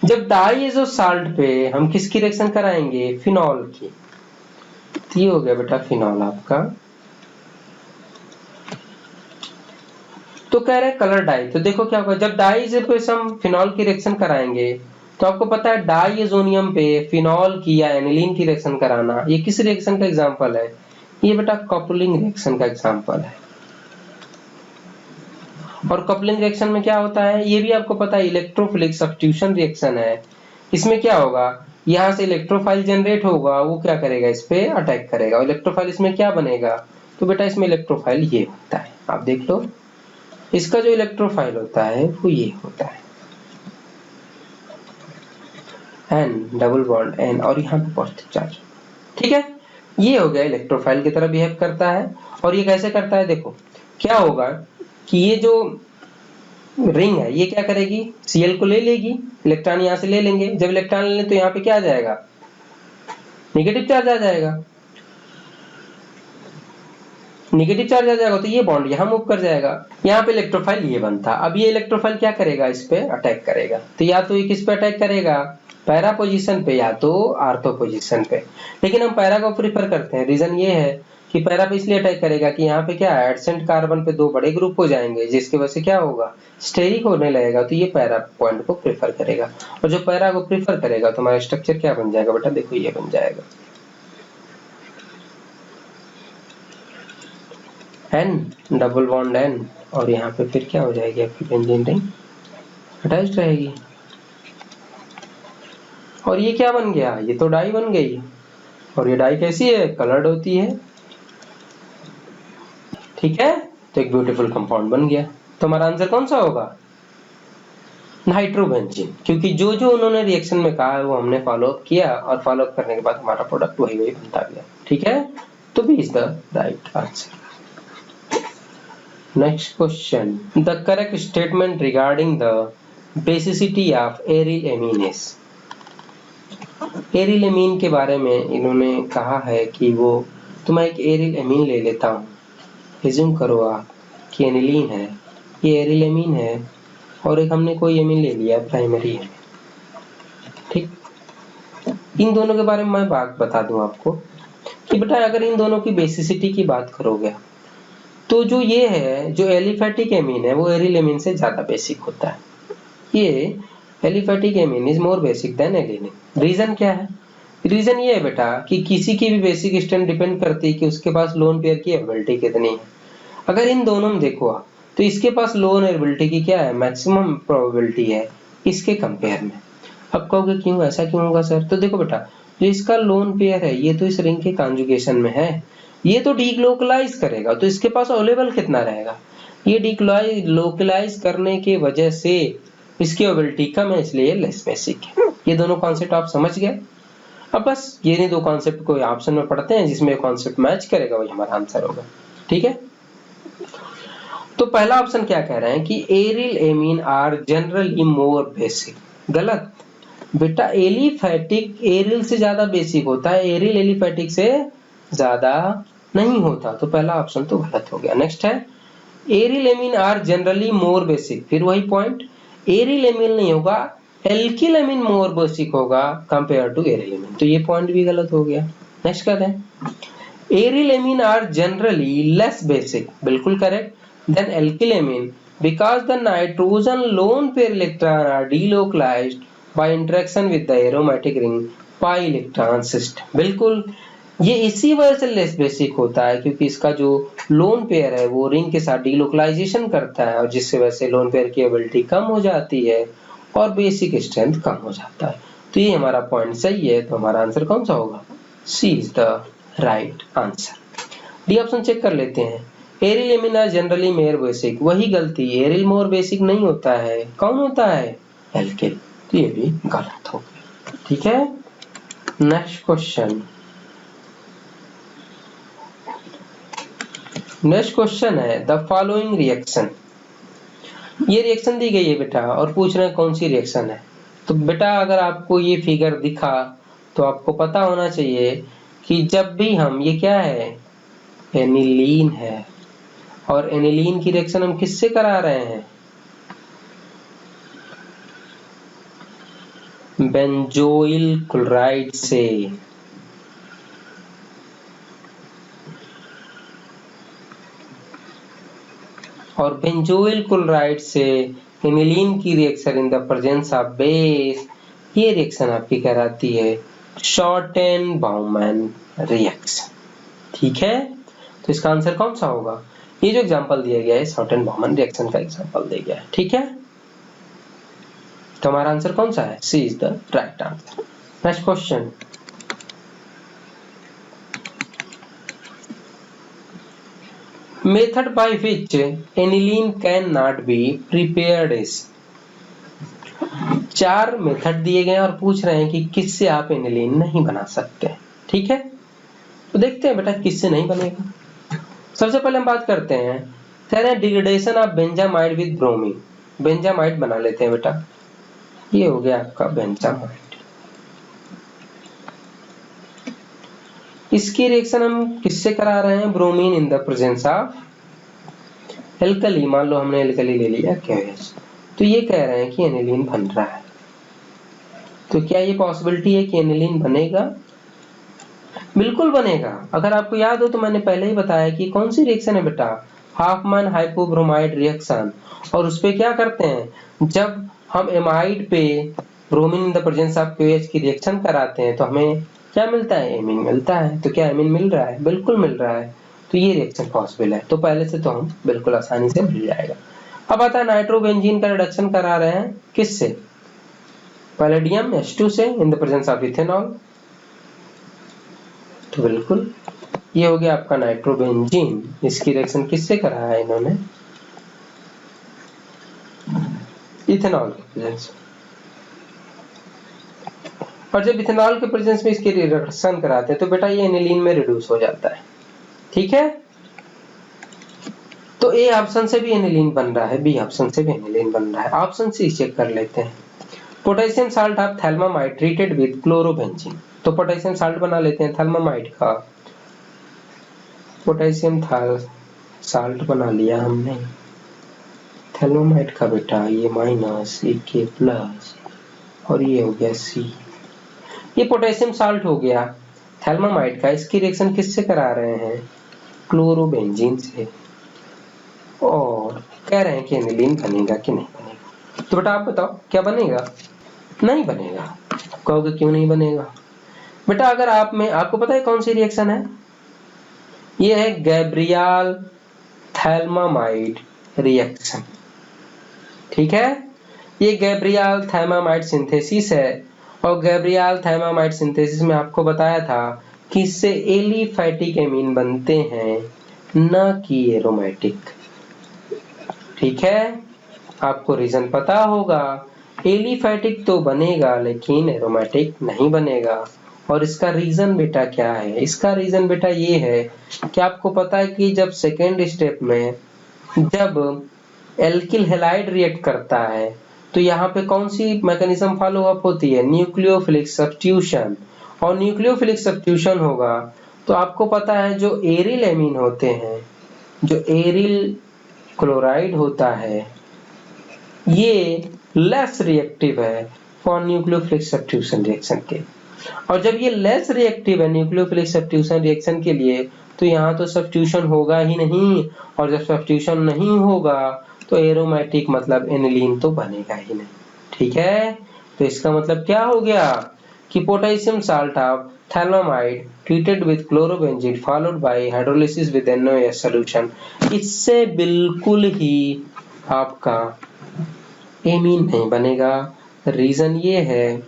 Speaker 1: जब डाईएजो साल्ट पे हम किसकी रिएक्शन कराएंगे, फिनॉल की, तो ये हो गया बेटा फिनॉल आपका। तो कह रहे हैं कलर डाई, तो देखो क्या होगा, जब डाईएजो पे हम फिनॉल की रिएक्शन कराएंगे तो आपको पता है डाईएजोनियम पे फिनॉल की या एनिलीन की रिएक्शन कराना, ये किस रिएक्शन का एग्जांपल है, ये बेटा कपलिंग रिएक्शन का एग्जांपल है। और कपलिंग रिएक्शन में क्या होता है, ये भी आपको पता है, इलेक्ट्रोफिलिक सब्स्टिट्यूशन रिएक्शन है। इसमें क्या होगा, यहाँ से इलेक्ट्रोफाइल जनरेट होगा, वो क्या करेगा, इस पे अटैक करेगा। इलेक्ट्रोफाइल इसमें क्या बनेगा, तो बेटा इसमें इलेक्ट्रोफाइल ये होता है, आप देख लो, इसका जो इलेक्ट्रोफाइल होता है वो ये होता है N डबल बॉन्ड N, और यहाँ पे पॉजिटिव चार्ज। ठीक है, ये हो गया इलेक्ट्रोफाइल की तरह बिहेव करता है। और ये कैसे करता है, देखो क्या होगा कि ये जो रिंग है ये क्या करेगी, Cl को ले लेगी, इलेक्ट्रॉन यहाँ से ले लेंगे, जब इलेक्ट्रॉन ले लें तो यहाँ पे क्या आ जाएगा, नेगेटिव चार्ज आ जाएगा। नेगेटिव चार्ज आ जाएगा तो ये बॉन्ड यहाँ मूव कर जाएगा, यहाँ पे इलेक्ट्रोफाइल ये बनता। अब ये इलेक्ट्रोफाइल क्या करेगा, इस पे अटैक करेगा। तो या तो ये किस पे अटैक करेगा, पैरा पोजीशन पे या तो आर्थो पोजीशन पे। लेकिन हम पैरा को प्रीफर करते हैं, रीजन ये है कि पैरा पे इसलिए अटैक करेगा कि यहाँ पे क्या है, एडसेंट कार्बन पे 2 बड़े ग्रुप हो जाएंगे, जिसकी वजह से क्या होगा, स्टेरिक होने लगेगा, तो ये पैरा पॉइंट को प्रेफर करेगा। और जो पैरा को प्रेफर करेगा तो हमारा स्ट्रक्चर क्या बन जाएगा बेटा, देखो ये बन जाएगा N डबल बॉन्ड N, और यहाँ पे फिर क्या हो जाएगी आपकी बेंजीन रिंग अटैच्ड रहेगी। और ये क्या बन गया, ये तो डाई बन गई। और ये डाई कैसी है, कलर्ड होती है। ठीक है, तो एक ब्यूटीफुल कंपाउंड बन गया। तो हमारा आंसर कौन सा होगा, नाइट्रोबेंजीन, क्योंकि जो जो उन्होंने रिएक्शन में कहा है वो हमने फॉलो अप किया और फॉलो अप करने के बाद हमारा प्रोडक्ट वही वही बनता गया। ठीक है, तो B is the right answer. Next question, the correct statement regarding the basicity of aryl amine is. Aryl amine के बारे में इन्होंने कहा है कि वो, तो मैं एक एरिल एमीन ले लेता हूँ, रिज्यूम करो आप कि एनिलीन है, ये एरिल एमीन है और एक हमने कोई एमीन ले लिया प्राइमरी है। ठीक, इन दोनों के बारे में मैं बात बता दूं आपको कि बेटा अगर इन दोनों की बेसिसिटी की बात करोगे तो जो ये है, जो एलिफेटिक एमीन है वो एरिल एमीन से ज्यादा बेसिक होता है। ये aliphatic amine is more basic than aniline. Reason क्या है? रीजन ये है बेटा कि किसी की भी बेसिक स्ट्रेंथ डिपेंड करती है कि उसके पास लोन पेयर की एबिलिटी कितनी है। अगर इन दोनों में देखो आप तो इसके पास लोन एबिलिटी की क्या है, मैक्सिमम प्रोबेबिलिटी है इसके कंपेयर में। अब कहोगे क्यों, ऐसा क्यों होगा सर? तो देखो बेटा, जो इसका लोन पेयर है ये तो इस रिंग के कॉन्जुगेशन में है, ये तो डीलोकलाइज करेगा, तो इसके पास अवेलेबल कितना रहेगा? ये डीलोकलाइज करने की वजह से इसकी एबिलिटी कम है, इसलिए लेस बेसिक है। ये दोनों कॉन्सेप्ट आप समझ गए। अब बस ये नहीं, दो कॉन्सेप्ट को ऑप्शन में पढ़ते हैं, जिसमें कॉन्सेप्ट मैच करेगा वही हमारा आंसर होगा। ठीक है, तो पहला ऑप्शन क्या कह रहे हैं कि aryl amine are generally more basic. गलत बेटा, एलिफेटिक एरिल से ज्यादा बेसिक होता है, एरिल एलिफेटिक से ज्यादा नहीं होता, तो पहला ऑप्शन तो गलत हो गया। नेक्स्ट है, aryl amine are generally more basic, फिर वही पॉइंट, एरिल एमीन नहीं होगा, एल्किल एमीन मोर बेसिक होगा कंपेयर टू एरिल एमीन, तो ये पॉइंट भी गलत हो गया। नेक्स्ट कहते हैं aryl amine are generally less basic, बिल्कुल correct, then alkyl amine because the nitrogen lone pair electron are delocalized by interaction with the aromatic ring pi electron system, बिल्कुल ये इसी वजह से लेस बेसिक होता है क्योंकि इसका जो लोन पेयर है वो रिंग के साथ डीलोकलाइजेशन करता है और जिससे वजह से लोन पेयर की एबिलिटी कम हो जाती है और बेसिक स्ट्रेंथ कम हो जाता है। तो ये हमारा पॉइंट सही है, तो हमारा आंसर कौन सा होगा? C is the right answer. D option check कर लेते हैं, aryl amine are generally more basic, वही गलती, एरिल मोर बेसिक नहीं होता है, कौन होता है? एल्किल, तो ये भी गलत हो गया। ठीक है, नेक्स्ट क्वेश्चन, नेक्स्ट क्वेश्चन है द फॉलोइंग रिएक्शन। ये रिएक्शन दी गई है बेटा और पूछ रहे हैं कौन सी रिएक्शन है। तो बेटा अगर आपको ये फिगर दिखा तो आपको पता होना चाहिए कि जब भी हम, ये क्या है? एनिलीन है, और एनिलीन की रिएक्शन हम किससे करा रहे हैं? बेंजोइल क्लोराइड से। और बेंजोइल क्लोराइड से एनिलीन की reaction in the presence of base, ये रिएक्शन आपकी कहलाती है शॉर्टेन-बाउमैन रिएक्शन। ठीक है, तो इसका आंसर कौन सा होगा? ये जो एग्जांपल दिया गया है शॉर्टेन-बाउमैन रिएक्शन का एग्जांपल दिया गया है। ठीक है, तो हमारा आंसर कौन सा है? C is the right answer. Next question, method by which aniline can not be prepared is. 4 method दिए गए और पूछ रहे हैं कि किससे आप एनिलीन नहीं बना सकते। ठीक है, तो देखते हैं बेटा किससे नहीं बनेगा। सबसे पहले हम बात करते हैं, कह रहे हैं degradation of benzamide with bromine. Benzamide बना लेते हैं बेटा, ये हो गया आपका बेंजामाइड। इसकी रिएक्शन हम किससे करा रहे हैं? Bromine in the presence of alkali. मान लो हमने एल्कली ले लिया KOH, तो ये कह रहे हैं कि एनिलीन बन रहा है। तो क्या ये पॉसिबिलिटी है कि एनिलीन बनेगा? बिल्कुल बनेगा। अगर आपको याद हो तो मैंने पहले ही बताया कि कौन सी रिएक्शन है बेटा? Hofmann hypobromide reaction. और उस पे क्या करते हैं, जब हम एमाइड पे bromine in the presence of KOH की रिएक्शन कराते हैं तो हमें क्या मिलता है? एमीन मिलता है। तो क्या एमीन मिल रहा है? बिल्कुल मिल रहा है। तो ये रिएक्शन पॉसिबल है, तो पहले से तो हम बिल्कुल आसानी से मिल जाएगा। अब आता है नाइट्रोबेंजीन का रिडक्शन करा रहे हैं किससे? पैलेडियम H2 से in the presence of ethanol. तो बिल्कुल ये हो गया आपका नाइट्रोबेंजीन। इसकी रिएक्शन किससे करा है इन्होंने? इथेनॉल के प्रेजेंस। और जब इथेनॉल के प्रेजेंस में इसके रिडक्शन कराते हैं तो बेटा ये एनिलीन में रिड्यूस हो जाता है। ठीक है, तो ए ऑप्शन से भी एनिलीन बन रहा है, बी ऑप्शन से भी एनिलीन बन रहा है। ऑप्शन सी चेक कर लेते हैं। Potassium salt of phthalimide treated with chlorobenzene. तो पोटेशियम साल्ट बना लेते हैं थैल्मामाइड का। पोटेशियम साल्ट बना लिया हमने थैल्मामाइड का बेटा, ये माइनस, ये के प्लस, और ये हो गया सी। ये पोटेशियम साल्ट हो गया थैल्मामाइड का। इसकी रिएक्शन किससे करा रहे हैं? क्लोरोबेंजीन से। और कह रहे हैं कि एनिलीन बनेगा कि नहीं बनेगा। तो बेटा आप बताओ क्या बनेगा? नहीं बनेगा। कहोगे क्यों नहीं बनेगा? बेटा अगर आपको पता है कौन सी रिएक्शन है? ये है गैब्रियल थैल्मामाइड रिएक्शन। ठीक है, ये गैब्रियल थैल्मामाइड सिंथेसिस है। और गैब्रियल थैल्मामाइड सिंथेसिस में आपको बताया था कि इससे एलिफैटिक एमीन बनते हैं, न कि एरोमेटिक। ठीक है, आपको रीजन पता होगा, एलिफैटिक तो बनेगा लेकिन एरोमेटिक नहीं बनेगा। और इसका रीजन बेटा क्या है? इसका रीजन बेटा ये है कि आपको पता है कि जब सेकेंड स्टेप में जब एल्किल हैलाइड रिएक्ट करता है तो यहाँ पे कौन सी मैकेनिज्म फॉलो अप होती है? Nucleophilic substitution. और न्यूक्लियोफिलिक सब्स्टिट्यूशन होगा तो आपको पता है जो एरिल एमीन होते हैं, जो एरिल क्लोराइड होता है, ये लेस रिएक्टिव है फॉर न्यूक्लियोफिलिक सब्स्टिट्यूशन रिएक्शन के। और जब ये लेस रिएक्टिव है न्यूक्लियोफिलिक सब्स्टिट्यूशन रिएक्शन के लिए तो यहाँ तो सब्स्टिट्यूशन होगा ही नहीं। और जब सब्स्टिट्यूशन नहीं होगा तो एरोमेटिक मतलब एनिलीन तो बनेगा ही नहीं। ठीक है, तो इसका मतलब क्या हो गया कि potassium salt of phthalimide treated with chlorobenzene followed by hydrolysis with NaOH solution, इससे बिल्कुल ही आपका एमीन नहीं बनेगा। रीजन ये है,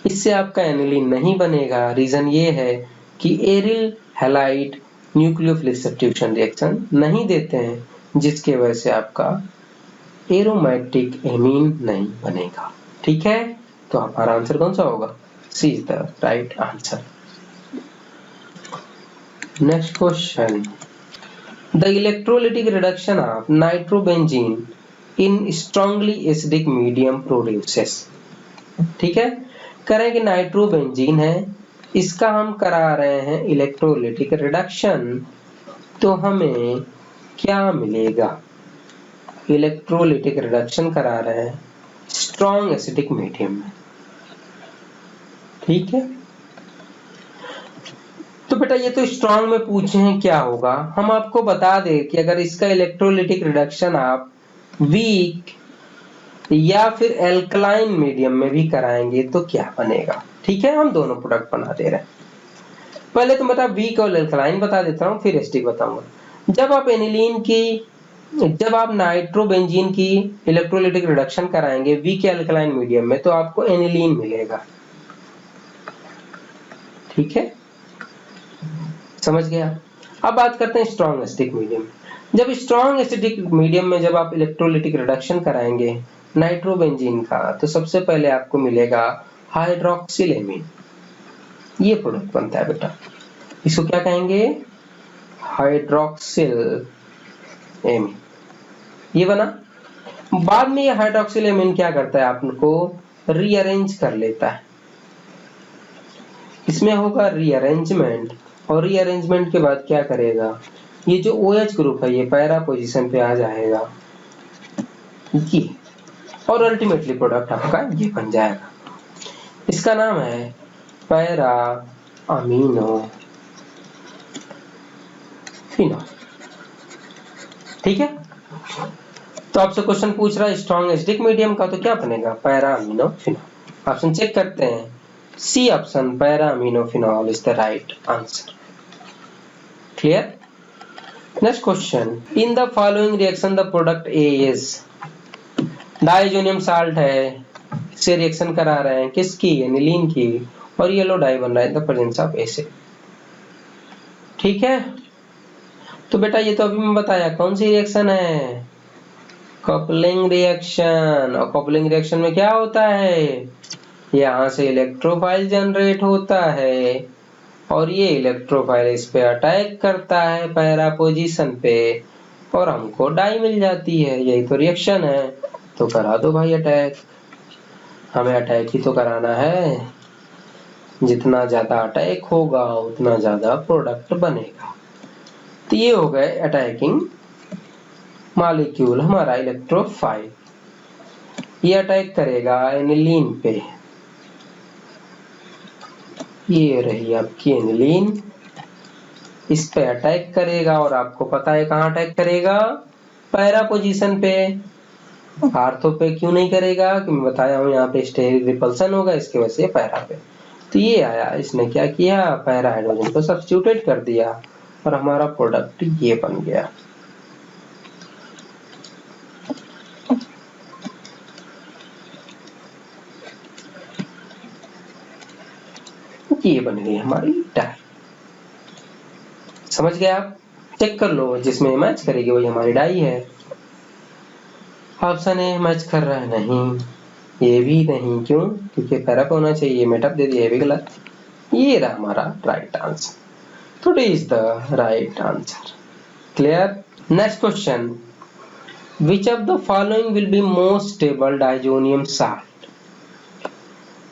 Speaker 1: इससे आपका एनिलीन नहीं बनेगा। रीजन ये है कि aryl halide nucleophilic substitution reaction नहीं देते हैं, जिसके वजह से आपका एरोमेटिक एमीन नहीं बनेगा। ठीक है, तो हमारा आंसर कौन सा होगा? C is the right answer. Next question, the electrolytic reduction of nitrobenzene in strongly acidic medium produces. ठीक है, करें कि नाइट्रोबेंजीन है, इसका हम करा रहे हैं इलेक्ट्रोलिटिक रिडक्शन, तो हमें क्या मिलेगा? इलेक्ट्रोलिटिक रिडक्शन करा रहे हैं स्ट्रॉन्ग एसिडिक मीडियम में। ठीक है, तो बेटा ये तो स्ट्रॉन्ग में पूछे हैं क्या होगा। हम आपको बता दें कि अगर इसका इलेक्ट्रोलिटिक रिडक्शन आप वीक या फिर एल्कलाइन मीडियम में भी कराएंगे तो क्या बनेगा। ठीक है, हम दोनों प्रोडक्ट बना दे रहे हैं। पहले तो बता वीक और एल्कलाइन बता देता हूँ, फिर एसिडिक बताऊंगा। जब आप नाइट्रोबेंजीन की इलेक्ट्रोलिटिक रिडक्शन कराएंगे वीक या एल्कलाइन मीडियम में तो आपको एनिलीन मिलेगा। ठीक है, समझ गया। अब बात करते हैं स्ट्रॉन्ग एसिडिक मीडियम। जब स्ट्रॉन्ग एसिडिक मीडियम में जब आप इलेक्ट्रोलिटिक रिडक्शन कराएंगे नाइट्रोबेंजीन का तो सबसे पहले आपको मिलेगा हाइड्रोक्सिल एमीन। ये प्रोडक्ट बनता है बेटा, इसको क्या कहेंगे? Hydroxyl amine. ये बना। बाद में ये हाइड्रोक्सिल एमीन क्या करता है? आपको रीअरेंज कर लेता है। इसमें होगा रीअरेंजमेंट, और रीअरेंजमेंट के बाद क्या करेगा? ये जो OH ग्रुप है ये पैरा पोजीशन पे आ जाएगा ये, और अल्टीमेटली प्रोडक्ट आपका ये बन जाएगा। इसका नाम है पैरा अमीनो फिनॉल। ठीक है, तो आपसे क्वेश्चन पूछ रहा है स्ट्रॉन्ग एसिडिक मीडियम का, तो क्या बनेगा? Para amino phenol. Option check करते हैं। C option para amino phenol is the right answer. Clear? Next question, in the following reaction the product A is, diazonium salt है, इससे रिएक्शन करा रहे हैं किसकी? एनिलीन की, और येलो डाई बन रहा है in the presence of acid. ठीक है, तो बेटा ये तो अभी मैं बताया कौन सी रिएक्शन है? Coupling reaction. और कपलिंग रिएक्शन में क्या होता है, यहाँ से इलेक्ट्रोफाइल जनरेट होता है और ये इलेक्ट्रोफाइल इस पे अटैक करता है पैरा पोजीशन पे और हमको डाई मिल जाती है। यही तो रिएक्शन है। तो करा दो भाई अटैक, हमें अटैक ही तो कराना है। जितना ज्यादा अटैक होगा उतना ज्यादा प्रोडक्ट बनेगा। तो ये हो गए अटैकिंग मॉलिक्यूल हमारा इलेक्ट्रोफाइल। ये अटैक करेगा एनिलीन पे, ये रही आपकी एनिलीन, इस पे अटैक करेगा और आपको पता है कहाँ अटैक करेगा, पैरा पोजीशन पे। आर्थो पे क्यों नहीं करेगा, कि मैं बताया हूँ यहाँ पे स्टेरिक रिपल्सन होगा, इसके वजह से पैरा पे। तो ये आया, इसने क्या किया, पैरा हाइड्रोजन को सब्स्टिट्यूट कर दिया और हमारा प्रोडक्ट ये बन गया। ये बन गई हमारी डाई। समझ गए आप? चेक कर लो, जिसमें मैच करेगी वही हमारी डाई है। ऑप्शन ए मैच कर रहा है, नहीं, ये भी नहीं। क्यों? क्योंकि पैरा पे होना चाहिए, मेटअप दे दिया, ये भी गलत। ये रहा हमारा राइट आंसर। तो it is the right answer. Clear? Next question, which of the following will be most stable diazonium salt.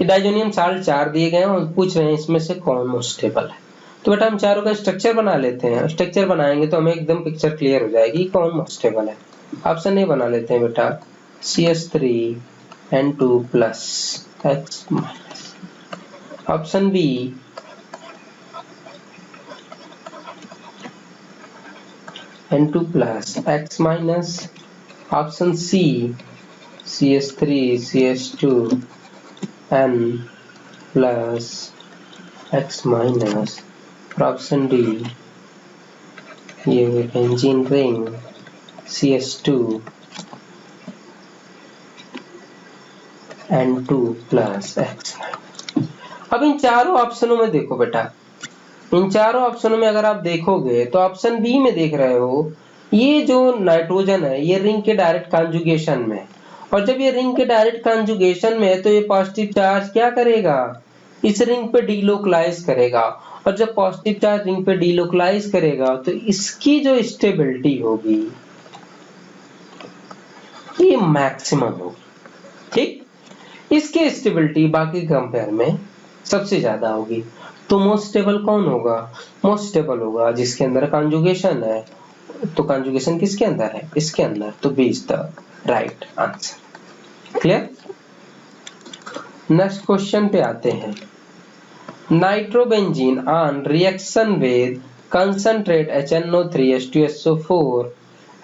Speaker 1: Diazonium salt 4 दिए गए हैं और पूछ रहे हैं इसमें से कौन मोस्ट स्टेबल है। तो बेटा हम चारों का स्ट्रक्चर बना लेते हैं। स्ट्रक्चर बनाएंगे तो हमें एकदम पिक्चर क्लियर हो जाएगी कौन मोस्ट स्टेबल है। ऑप्शन ए बना लेते हैं बेटा, CH3N2+X-। Option B N2+X-। Option C CH3CH2N+X-। और ऑप्शन डी ये बेंजीन रिंग CH2N2+X-। अब इन चारों ऑप्शनों में देखो बेटा, इन चारों ऑप्शनों में अगर आप देखोगे तो ऑप्शन बी में देख रहे हो, ये जो नाइट्रोजन है ये रिंग के डायरेक्ट कॉन्जुगेशन में, और जब ये रिंग के डायरेक्ट कॉन्जुगेशन में है तो ये पॉजिटिव चार्ज क्या करेगा, इस रिंग पे डीलोकलाइज करेगा। और जब पॉजिटिव चार्ज रिंग पे डीलोकलाइज करेगा तो इसकी जो स्टेबिलिटी होगी ये मैक्सिमम होगी। ठीक, इसके स्टेबिलिटी बाकी कंपेयर में सबसे ज्यादा होगी। तो मोस्ट स्टेबल कौन होगा, मोस्ट स्टेबल होगा जिसके अंदर कॉन्जुगेशन है। तो कॉन्जुगेशन किसके अंदर है, इसके अंदर। तो B is the right answer. Clear? Next question पे आते हैं। Nitrobenzene on reaction with concentrate HNO3H2SO4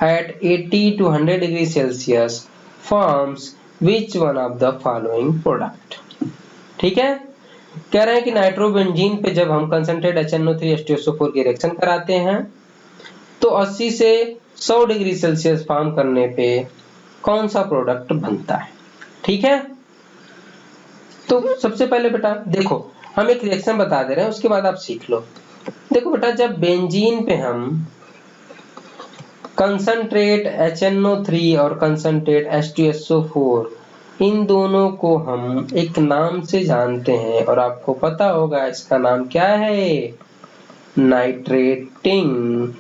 Speaker 1: at 80 to 100 degree Celsius forms which one of the following product। ठीक है, कह रहे हैं कि नाइट्रोबेंजीन पे जब हम कंसंट्रेट HNO3H2SO4 की रिएक्शन कराते हैं तो 80 से 100 डिग्री सेल्सियस फॉर्म करने पे कौन सा प्रोडक्ट बनता है। ठीक है, तो सबसे पहले बेटा देखो, हम एक रिएक्शन बता दे रहे हैं, उसके बाद आप सीख लो। देखो बेटा, जब बेंजीन पे हम कंसंट्रेट HNO3 और कंसंट्रेट H2SO4 इन दोनों को हम एक नाम से जानते हैं और आपको पता होगा इसका नाम क्या है, नाइट्रेटिंग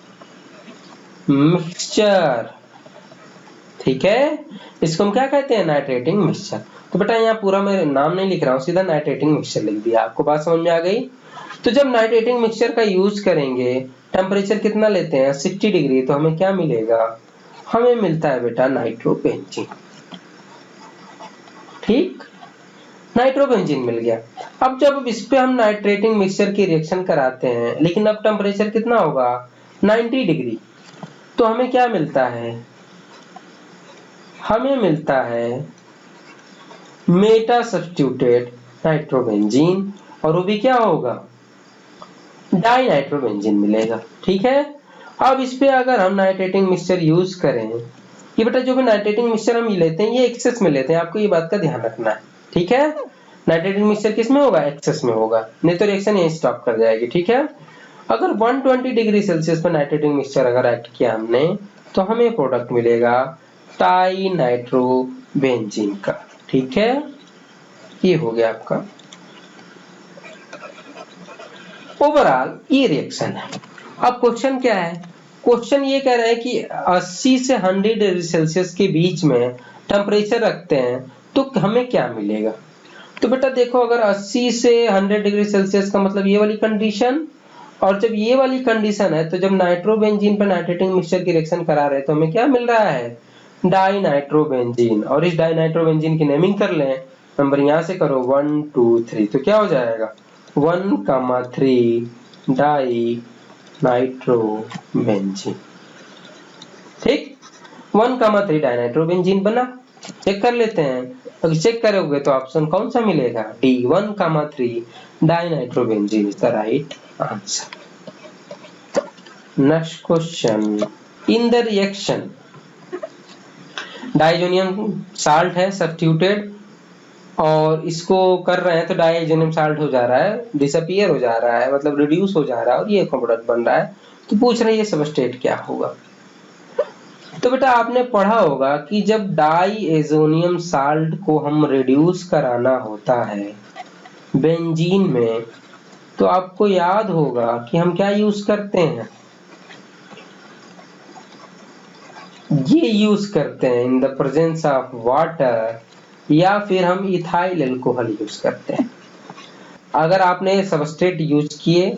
Speaker 1: मिक्सचर। ठीक है, इसको हम क्या कहते हैं, नाइट्रेटिंग मिक्सचर। तो बेटा यहाँ पूरा मैं नाम नहीं लिख रहा हूँ, सीधा नाइट्रेटिंग मिक्सचर लिख दिया। आपको बात समझ में आ गई? तो जब नाइट्रेटिंग मिक्सचर का यूज करेंगे, टेम्परेचर कितना लेते हैं, 60 डिग्री, तो हमें क्या मिलेगा, हमें मिलता है बेटा नाइट्रोबेंजीन। ठीक, नाइट्रोबेंजीन मिल गया। अब जब इस पे हम नाइट्रेटिंग मिक्सचर की रिएक्शन कराते हैं, लेकिन अब टेम्परेचर कितना होगा, 90 डिग्री, तो हमें क्या मिलता है, हमें मिलता है मेटा सब्स्टिट्यूटेड नाइट्रोबेंजीन, और वो भी क्या होगा, डाई नाइट्रोबेंजीन मिलेगा। ठीक है, अब इस पे अगर हम नाइट्रेटिंग मिक्सचर यूज करें, ये बेटा जो भी नाइट्रेटिंग मिक्सचर हम लेते हैं ये एक्सेस में लेते हैं, आपको ये बात का ध्यान रखना है। ठीक है, नाइट्रेटिंग मिक्सचर किस में होगा, एक्सेस में होगा, नहीं तो रिएक्शन यहीं स्टॉप कर जाएगी। ठीक है, अगर 120 डिग्री सेल्सियस पर नाइट्रेटिंग मिक्सचर अगर एक्ट किया हमने तो हमें प्रोडक्ट मिलेगा टाई नाइट्रोबेंजीन का। ठीक है, ये हो गया आपका ओवरऑल ये रिएक्शन है। अब क्वेश्चन क्या है, क्वेश्चन ये कह रहा है कि 80 से 100 डिग्री सेल्सियस के बीच में टेम्परेचर रखते हैं तो हमें क्या मिलेगा। तो बेटा देखो, अगर 80 से 100 डिग्री सेल्सियस का मतलब ये वाली कंडीशन, और जब ये वाली कंडीशन है तो जब नाइट्रोबेंजीन पर नाइट्रेटिंग मिक्सचर की रिएक्शन करा रहे हैं तो हमें क्या मिल रहा है, डाई नाइट्रोबेंजीन। और इस डाई नाइट्रोबेंजीन की नेमिंग कर लें, नंबर यहां से करो 1 2 3, तो क्या हो जाएगा 1,3 डाई नाइट्रोबेंजीन। ठीक, 1,3 डाई नाइट्रोबेंजीन बना। चेक कर लेते हैं, अगर चेक करोगे तो ऑप्शन कौन सा मिलेगा, D 1,3 di nitrobenzene is the right answer. Next question, in the reaction diazonium salt है सब्स्टिट्यूटेड, और इसको कर रहे हैं तो डाइजोनियम साल्ट हो जा रहा है, डिसअपीयर हो जा रहा है, मतलब रिड्यूस हो जा रहा है, और ये प्रोडक्ट बन रहा है। तो पूछ रहे हैं ये सबस्ट्रेट क्या होगा। तो बेटा आपने पढ़ा होगा कि जब डाइएजोनियम साल्ट को हम रिड्यूस कराना होता है बेंजीन में, तो आपको याद होगा कि हम क्या यूज करते हैं, ये यूज करते हैं in the presence of water, या फिर हम इथाइल अल्कोहल यूज करते हैं। अगर आपने सबस्ट्रेट यूज किए,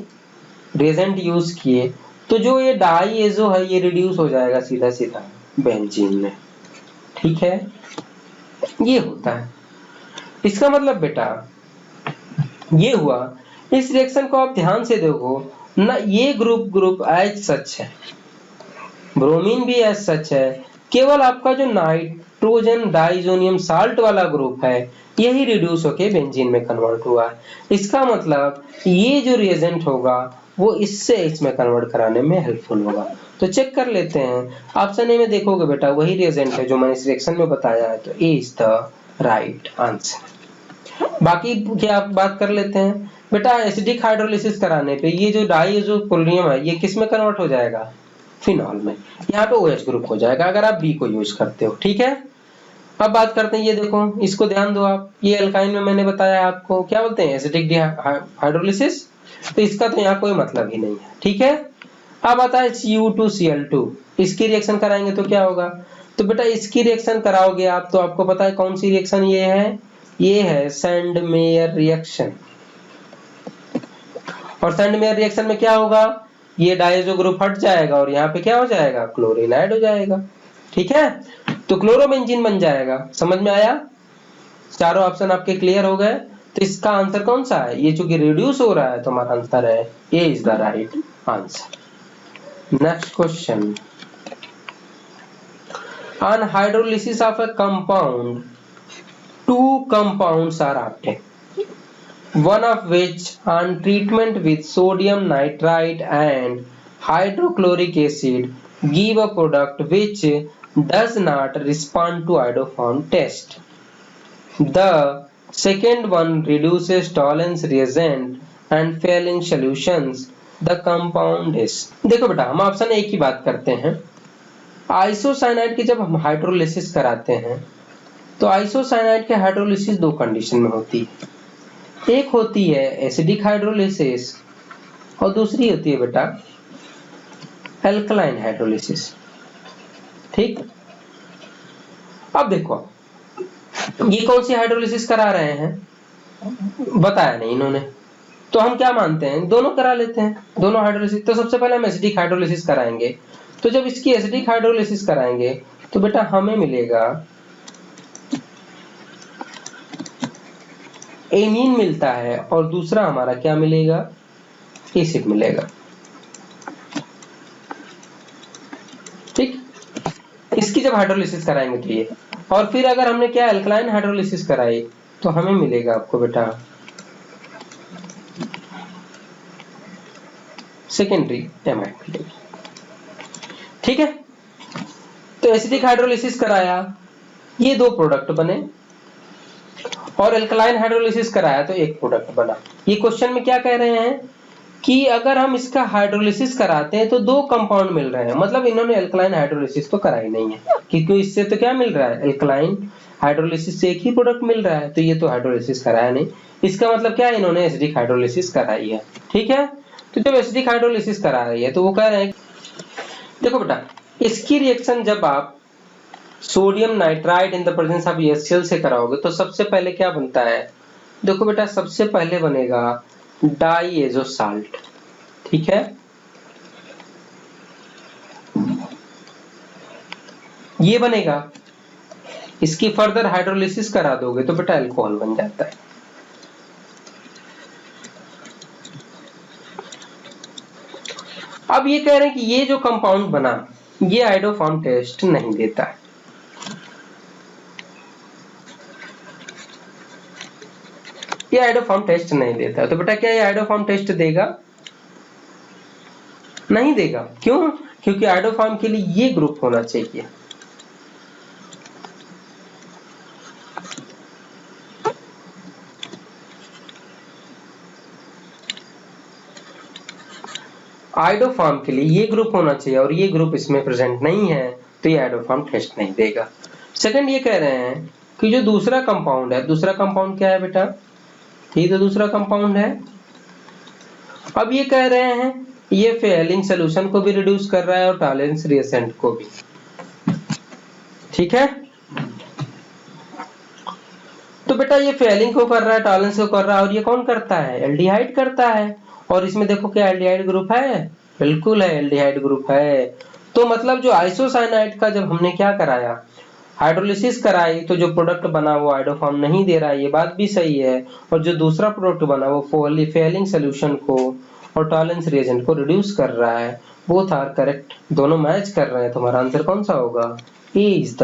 Speaker 1: रिएजेंट यूज किए, तो जो ये डाइएजो है ये रिड्यूस हो जाएगा सीधा सीधा बेंजीन में। ठीक है, ये होता है। इसका मतलब बेटा ये हुआ, इस रिएक्शन को आप ध्यान से देखो ना, ये ग्रुप एज सच है, ब्रोमीन भी एज सच है, केवल आपका जो नाइट्रोजन डाइजोनियम साल्ट वाला ग्रुप है यही रिड्यूस होके बेंजीन में कन्वर्ट हुआ है। इसका मतलब ये जो रिएजेंट होगा वो इससे इसमें कन्वर्ट कराने में हेल्पफुल होगा। तो चेक कर लेते हैं, ऑप्शन ए में देखोगे बेटा वही रिएजेंट है जो मैंने इस रिएक्शन में बताया है, तो ए इज द राइट आंसर। बाकी क्या बात कर लेते हैं बेटा, एसिडिक हाइड्रोलिसिस कराने पे ये जो डाइएजोपोलियम है ये किस में कन्वर्ट हो जाएगा, फिनॉल में। यहाँ पे OH ग्रुप हो जाएगा अगर आप बी को यूज करते हो। ठीक है, अब बात करते हैं, ये देखो इसको ध्यान दो आप, ये अल्काइन में मैंने बताया आपको क्या बोलते हैं, एसिडिक हाइड्रोलिसिस, तो इसका तो यहाँ कोई मतलब ही नहीं है। ठीक है, अब आता है Cu2Cl2, इसकी रिएक्शन कराएंगे तो क्या होगा। तो बेटा इसकी रिएक्शन कराओगे आप तो आपको पता है कौन सी रिएक्शन ये है सैंडमेयर रिएक्शन। और सैंडमेयर रिएक्शन में क्या होगा, ये डाइएजो ग्रुप हट जाएगा और यहाँ पे क्या हो जाएगा, क्लोरीन ऐड हो जाएगा। ठीक है, तो क्लोरोबेंजीन बन जाएगा। समझ में आया, चारों ऑप्शन आपके क्लियर हो गए। तो इसका आंसर कौन सा है, ये चूंकि रिड्यूस हो रहा है तो हमारा आंसर है A is the right answer. Next question, on hydrolysis of a compound 2 compounds are obtained, one of which on treatment with sodium nitrite and hydrochloric acid give a product which does not respond to iodoform test. The second one reduces tolerance reagent and failing solutions. The compound is, देखो बेटा हम option A की बात करते हैं। Isocyanide की जब हम हाइड्रोलिसिस कराते हैं तो आइसोसाइनाइड के हाइड्रोलिसिस दो कंडीशन में होती है, एक होती है एसिडिक हाइड्रोलिसिस और दूसरी होती है बेटा एल्कलाइन हाइड्रोलिसिस। ठीक, अब देखो ये कौन सी हाइड्रोलिसिस करा रहे हैं बताया नहीं इन्होंने, तो हम क्या मानते हैं दोनों करा लेते हैं, दोनों हाइड्रोलिसिस। तो सबसे पहले हम एसिडिक हाइड्रोलिसिस कराएंगे, तो जब इसकी एसिडिक हाइड्रोलिसिस कराएंगे तो बेटा हमें मिलेगा एमीन मिलता है और दूसरा हमारा क्या मिलेगा, एसिड मिलेगा। ठीक, इसकी जब हाइड्रोलिसिस कराएंगे तो ये, और फिर अगर हमने क्या एल्कलाइन हाइड्रोलिसिस कराई तो हमें मिलेगा आपको बेटा सेकेंडरी एमाइड मिलेगी। ठीक है, तो एसिडिक हाइड्रोलिसिस कराया ये दो प्रोडक्ट बने, और एल्कलाइन हाइड्रोलिसिस कराया तो एक प्रोडक्ट बना। ये क्वेश्चन में क्या कह रहे हैं कि अगर हम इसका हाइड्रोलिसिस कराते हैं तो दो कंपाउंड मिल रहे हैं, मतलब इन्होंने एल्कलाइन हाइड्रोलिसिस तो कराई नहीं है, क्योंकि इससे तो क्या मिल रहा है, एल्कलाइन हाइड्रोलिसिस से एक ही प्रोडक्ट मिल रहा है, तो ये तो हाइड्रोलिसिस कराया नहीं। इसका मतलब क्या है, इन्होंने एसिडिक हाइड्रोलिसिस कराई है। ठीक है, तो जब एसिडिक हाइड्रोलिसिस करा रही है तो वो कह रहे हैं, देखो बेटा इसकी रिएक्शन जब आप sodium nitride in the presence of HCl से कराओगे तो सबसे पहले क्या बनता है, देखो बेटा सबसे पहले बनेगा डाईएजो साल्ट। ठीक है, ये बनेगा, इसकी फर्दर हाइड्रोलिसिस करा दोगे तो बेटा अल्कोहल बन जाता है। अब ये कह रहे हैं कि ये जो कंपाउंड बना ये आइडोफॉर्म टेस्ट नहीं देता है। ये आइडोफॉर्म टेस्ट नहीं देता है, तो बेटा क्या ये आइडोफॉर्म टेस्ट देगा, नहीं देगा। क्यों, क्योंकि आइडोफॉर्म के लिए ये ग्रुप होना चाहिए, आइडोफॉर्म के लिए ये ग्रुप होना चाहिए और ये ग्रुप इसमें प्रेजेंट नहीं है, तो ये आइडोफॉर्म टेस्ट नहीं देगा। सेकंड ये कह रहे हैं कि जो दूसरा कंपाउंड है, दूसरा कंपाउंड क्या है बेटा, ये तो दूसरा कंपाउंड है। अब ये कह रहे हैं ये फेलिंग सोल्यूशन को भी रिड्यूस कर रहा है और टॉलरेंस रिएजेंट को भी। ठीक है, तो बेटा ये फेलिंग को कर रहा है, टॉलरेंस को कर रहा है, और ये कौन करता है, एल्डिहाइड करता है। और इसमें देखो क्या एल्डिहाइड ग्रुप है, बिल्कुल है एल्डिहाइड ग्रुप है। तो मतलब जो आइसोसाइनाइड का जब हमने क्या कराया, हाइड्रोलिसिस कराई, तो जो प्रोडक्ट बना वो आइडोफॉर्म नहीं दे रहा है, ये बात भी सही है। और जो दूसरा प्रोडक्ट बना वो फेलिंग सोल्यूशन को और टॉलरेंस रिएजेंट को रिड्यूस कर रहा है। बोथ आर करेक्ट, दोनों मैच कर रहे हैं। तुम्हारा आंसर कौन सा होगा, A is the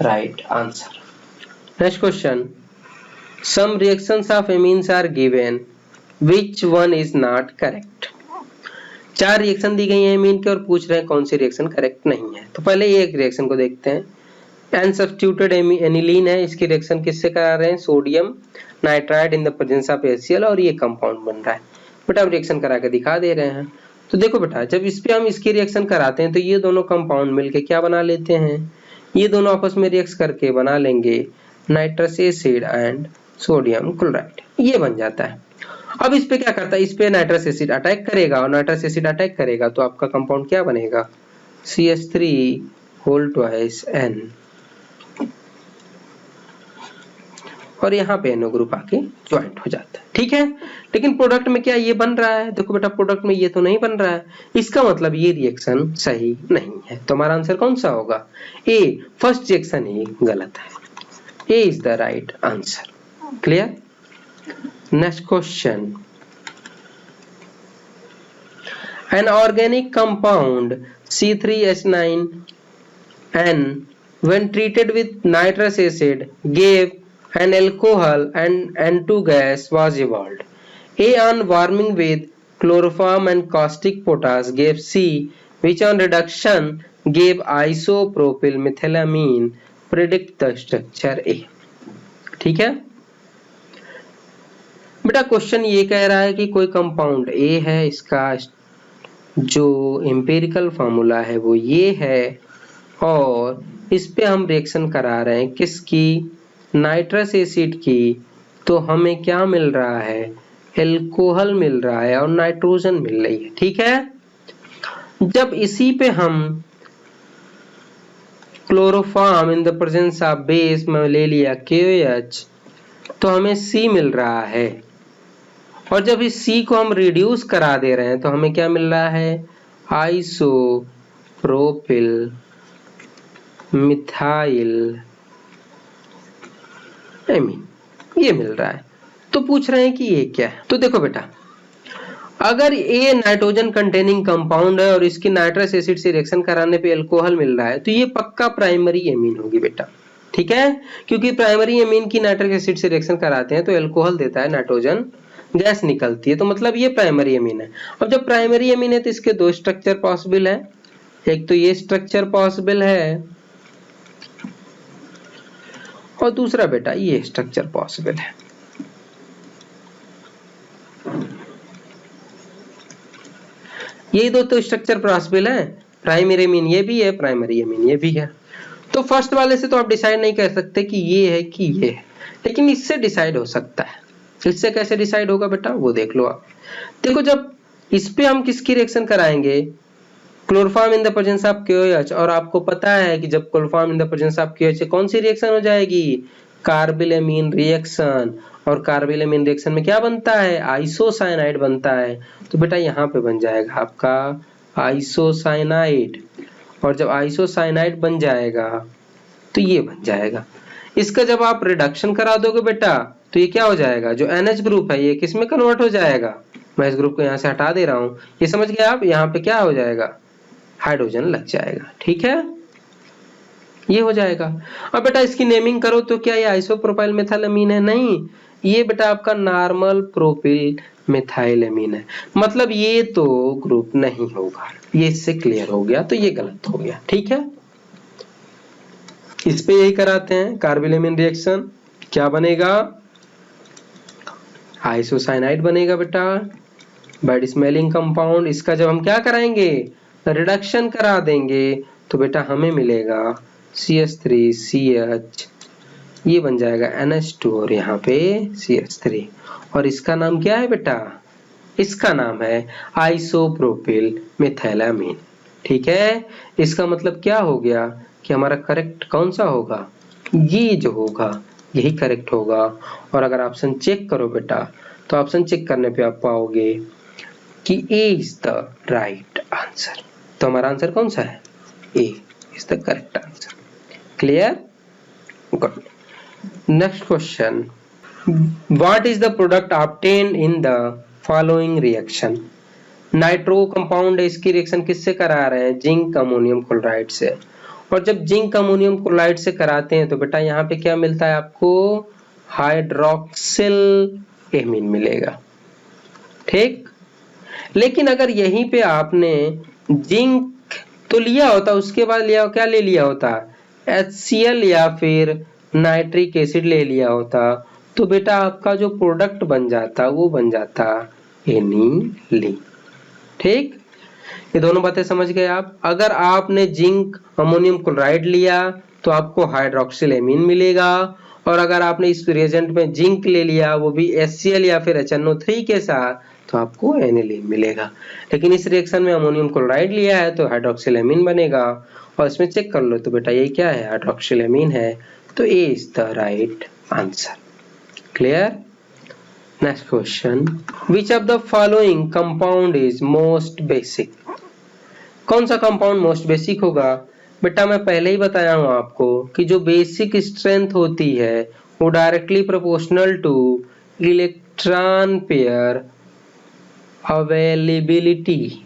Speaker 1: right answer. Next question, some reactions of amines are given, which one is not correct। चार रिएक्शन दी गई है एमीन के और पूछ रहे हैं कौन सी रिएक्शन करेक्ट नहीं है। तो पहले ये एक रिएक्शन को देखते हैं, एन सब्स्टिट्यूटेड एनिलीन है, इसकी रिएक्शन किससे करा रहे हैं, sodium nitride in the presence of HCl, और ये कंपाउंड बन रहा है। बेटा हम रिएक्शन करा के दिखा दे रहे हैं। तो देखो बेटा जब इस पे हम इसकी रिएक्शन कराते हैं तो ये दोनों कंपाउंड मिलके क्या बना लेते हैं, ये दोनों आपस में रिएक्ट करके बना लेंगे nitrous acid and sodium chloride, ये बन जाता है। अब इस पे क्या करता है, इस पे नाइट्रस एसिड अटैक करेगा, और नाइट्रस एसिड अटैक करेगा तो आपका कंपाउंड क्या बनेगा, CH3 होल ट्वाइस N, और यहाँ पे NO ग्रुप आके ज्वाइंट हो जाता है। ठीक है, लेकिन प्रोडक्ट में क्या ये बन रहा है, देखो बेटा प्रोडक्ट में ये तो नहीं बन रहा है, इसका मतलब ये रिएक्शन सही नहीं है। तो हमारा आंसर कौन सा होगा, ए, फर्स्ट रिएक्शन ही गलत है, A is the right answer. Clear? Next question. An organic compound C3H9N when treated with nitrous acid gave an alcohol and N2 gas was evolved. A on warming with chloroform and caustic potash gave C, which on reduction gave isopropyl methylamine. Predict the structure A. ठीक है बेटा, question ये कह रहा है कि कोई compound A है, इसका जो एम्पिरिकल फार्मूला है वो ये है, और इस पे हम रिएक्शन करा रहे हैं किसकी, नाइट्रस एसिड की, तो हमें क्या मिल रहा है, एल्कोहल मिल रहा है और नाइट्रोजन मिल रही है। ठीक है, जब इसी पे हम chloroform in the presence of base में ले लिया KOH, तो हमें C मिल रहा है, और जब इस C को हम रिड्यूस करा दे रहे हैं तो हमें क्या मिल रहा है, आइसोप्रोपिल मिथाइल एमीन, ये मिल रहा है। तो पूछ रहे हैं कि ये क्या है। तो देखो बेटा अगर ये नाइट्रोजन कंटेनिंग कंपाउंड है और इसकी नाइट्रस एसिड से रिएक्शन कराने पे अल्कोहल मिल रहा है, तो ये पक्का प्राइमरी एमीन होगी बेटा। ठीक है, क्योंकि प्राइमरी एमीन की नाइट्रिक एसिड से रिएक्शन कराते हैं तो अल्कोहल देता है, नाइट्रोजन गैस निकलती है, तो मतलब ये प्राइमरी एमीन है। अब जब प्राइमरी एमीन है तो इसके दो स्ट्रक्चर पॉसिबल है, एक तो ये स्ट्रक्चर पॉसिबल है और दूसरा बेटा ये स्ट्रक्चर पॉसिबल है। यही दो तो स्ट्रक्चर पॉसिबल है, प्राइमरी अमीन ये भी है, प्राइमरी अमीन ये भी है। तो फर्स्ट वाले से तो आप डिसाइड नहीं कर सकते कि ये है कि ये है, लेकिन इससे डिसाइड हो सकता है। इससे कैसे डिसाइड होगा बेटा, वो देख लो आप। देखो जब इस पे हम किसकी रिएक्शन कराएंगे, chloroform in the presence of KOH, और आपको पता है कि जब chloroform in the presence of KOH कौन सी रिएक्शन हो जाएगी, कार्बिलएमीन रिएक्शन। और कार्बिलएमीन रिएक्शन में क्या बनता है, आइसोसाइनाइड बनता है। तो बेटा यहाँ पे बन जाएगा आपका आइसोसाइनाइड, और जब आइसोसाइनाइड बन जाएगा तो ये बन जाएगा। इसका जब आप रिडक्शन करा दोगे बेटा तो ये क्या हो जाएगा, जो NH ग्रुप है ये किस में कन्वर्ट हो जाएगा, मैं इस ग्रुप को यहाँ से हटा दे रहा हूँ, ये समझ गए आप, यहाँ पे क्या हो जाएगा, हाइड्रोजन लग जाएगा। ठीक है, ये हो जाएगा। अब बेटा इसकी नेमिंग करो तो क्या ये आइसोप्रोपाइल मेथिलामीन है, नहीं, ये बेटा आपका नॉर्मल प्रोपिल मेथिलामीन है। मतलब ये तो ग्रुप नहीं होगा, ये इससे क्लियर हो गया, तो ये गलत हो गया। ठीक है, इस पे यही कराते हैं, कार्बिलएमीन रिएक्शन क्या बनेगा, आइसोसाइनाइड बनेगा बेटा, बैड स्मेलिंग कंपाउंड। इसका जब हम क्या कराएंगे, रिडक्शन करा देंगे तो बेटा हमें मिलेगा CH3CH, ये बन जाएगा NH2 और यहाँ पे CH3, और इसका नाम क्या है बेटा, इसका नाम है आइसोप्रोपिल मेथिलामीन। ठीक है, इसका मतलब क्या हो गया कि हमारा करेक्ट कौन सा होगा, ये जो होगा यही करेक्ट होगा। और अगर ऑप्शन चेक करो बेटा तो ऑप्शन चेक करने पे आप पाओगे कि A is the right answer. तो हमारा आंसर कौन सा है, A is the correct answer. Clear, good. Next question, what is the product obtained in the following reaction. Nitro compound है, इसकी रिएक्शन किससे करा रहे हैं, जिंक अमोनियम क्लोराइड से। और जब जिंक अमोनियम क्लोराइड से कराते हैं तो बेटा यहाँ पे क्या मिलता है आपको, हाइड्रोक्सिल एमीन मिलेगा। ठीक, लेकिन अगर यहीं पे आपने जिंक तो लिया होता, उसके बाद लिया क्या ले लिया होता, HCl या फिर नाइट्रिक एसिड ले लिया होता, तो बेटा आपका जो प्रोडक्ट बन जाता वो बन जाता एनिलीन। ठीक, ये दोनों बातें समझ गए आप। अगर आपने जिंक अमोनियम क्लोराइड लिया तो आपको हाइड्रोक्सिल एमीन मिलेगा, और अगर आपने इस रिएजेंट में जिंक ले लिया वो भी HCl या फिर HNO3 के साथ तो आपको एनिलीन मिलेगा। लेकिन इस रिएक्शन में अमोनियम क्लोराइड लिया है तो हाइड्रोक्सिल एमीन बनेगा, और इसमें चेक कर लो तो बेटा ये क्या है, हाइड्रोक्सिल एमीन है, तो A is the right answer. Clear. Next question, which of the following compound is most basic. कौन सा कंपाउंड मोस्ट बेसिक होगा, बेटा मैं पहले ही बताया हूं आपको कि जो बेसिक स्ट्रेंथ होती है वो directly proportional two electron pair availability.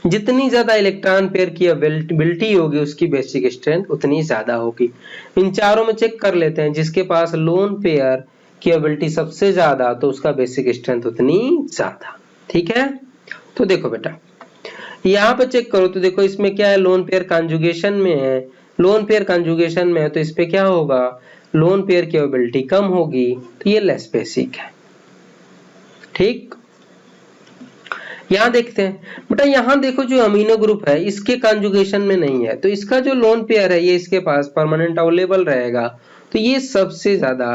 Speaker 1: जितनी ज्यादा इलेक्ट्रॉन पेयर की अवेलेबिलिटी होगी उसकी बेसिक स्ट्रेंथ उतनी ज्यादा होगी। इन चारों में चेक कर लेते हैं, जिसके पास लोन पेयर की अवेलेबिलिटी सबसे ज्यादा तो उसका बेसिक स्ट्रेंथ उतनी ज्यादा। ठीक है, तो देखो बेटा यहाँ पे चेक करो तो देखो इसमें क्या है, लोन पेयर कॉन्जुगेशन में है, लोन पेयर कॉन्जुगेशन में है तो इस पे क्या होगा, लोन पेयर की अवेलेबिलिटी कम होगी तो ये लेस बेसिक है। ठीक, यहाँ देखते हैं बेटा, यहाँ देखो जो अमीनो ग्रुप है इसके कॉन्जुगेशन में नहीं है तो इसका जो लोन पेयर है ये इसके पास परमानेंट अवेलेबल रहेगा, तो ये सबसे ज्यादा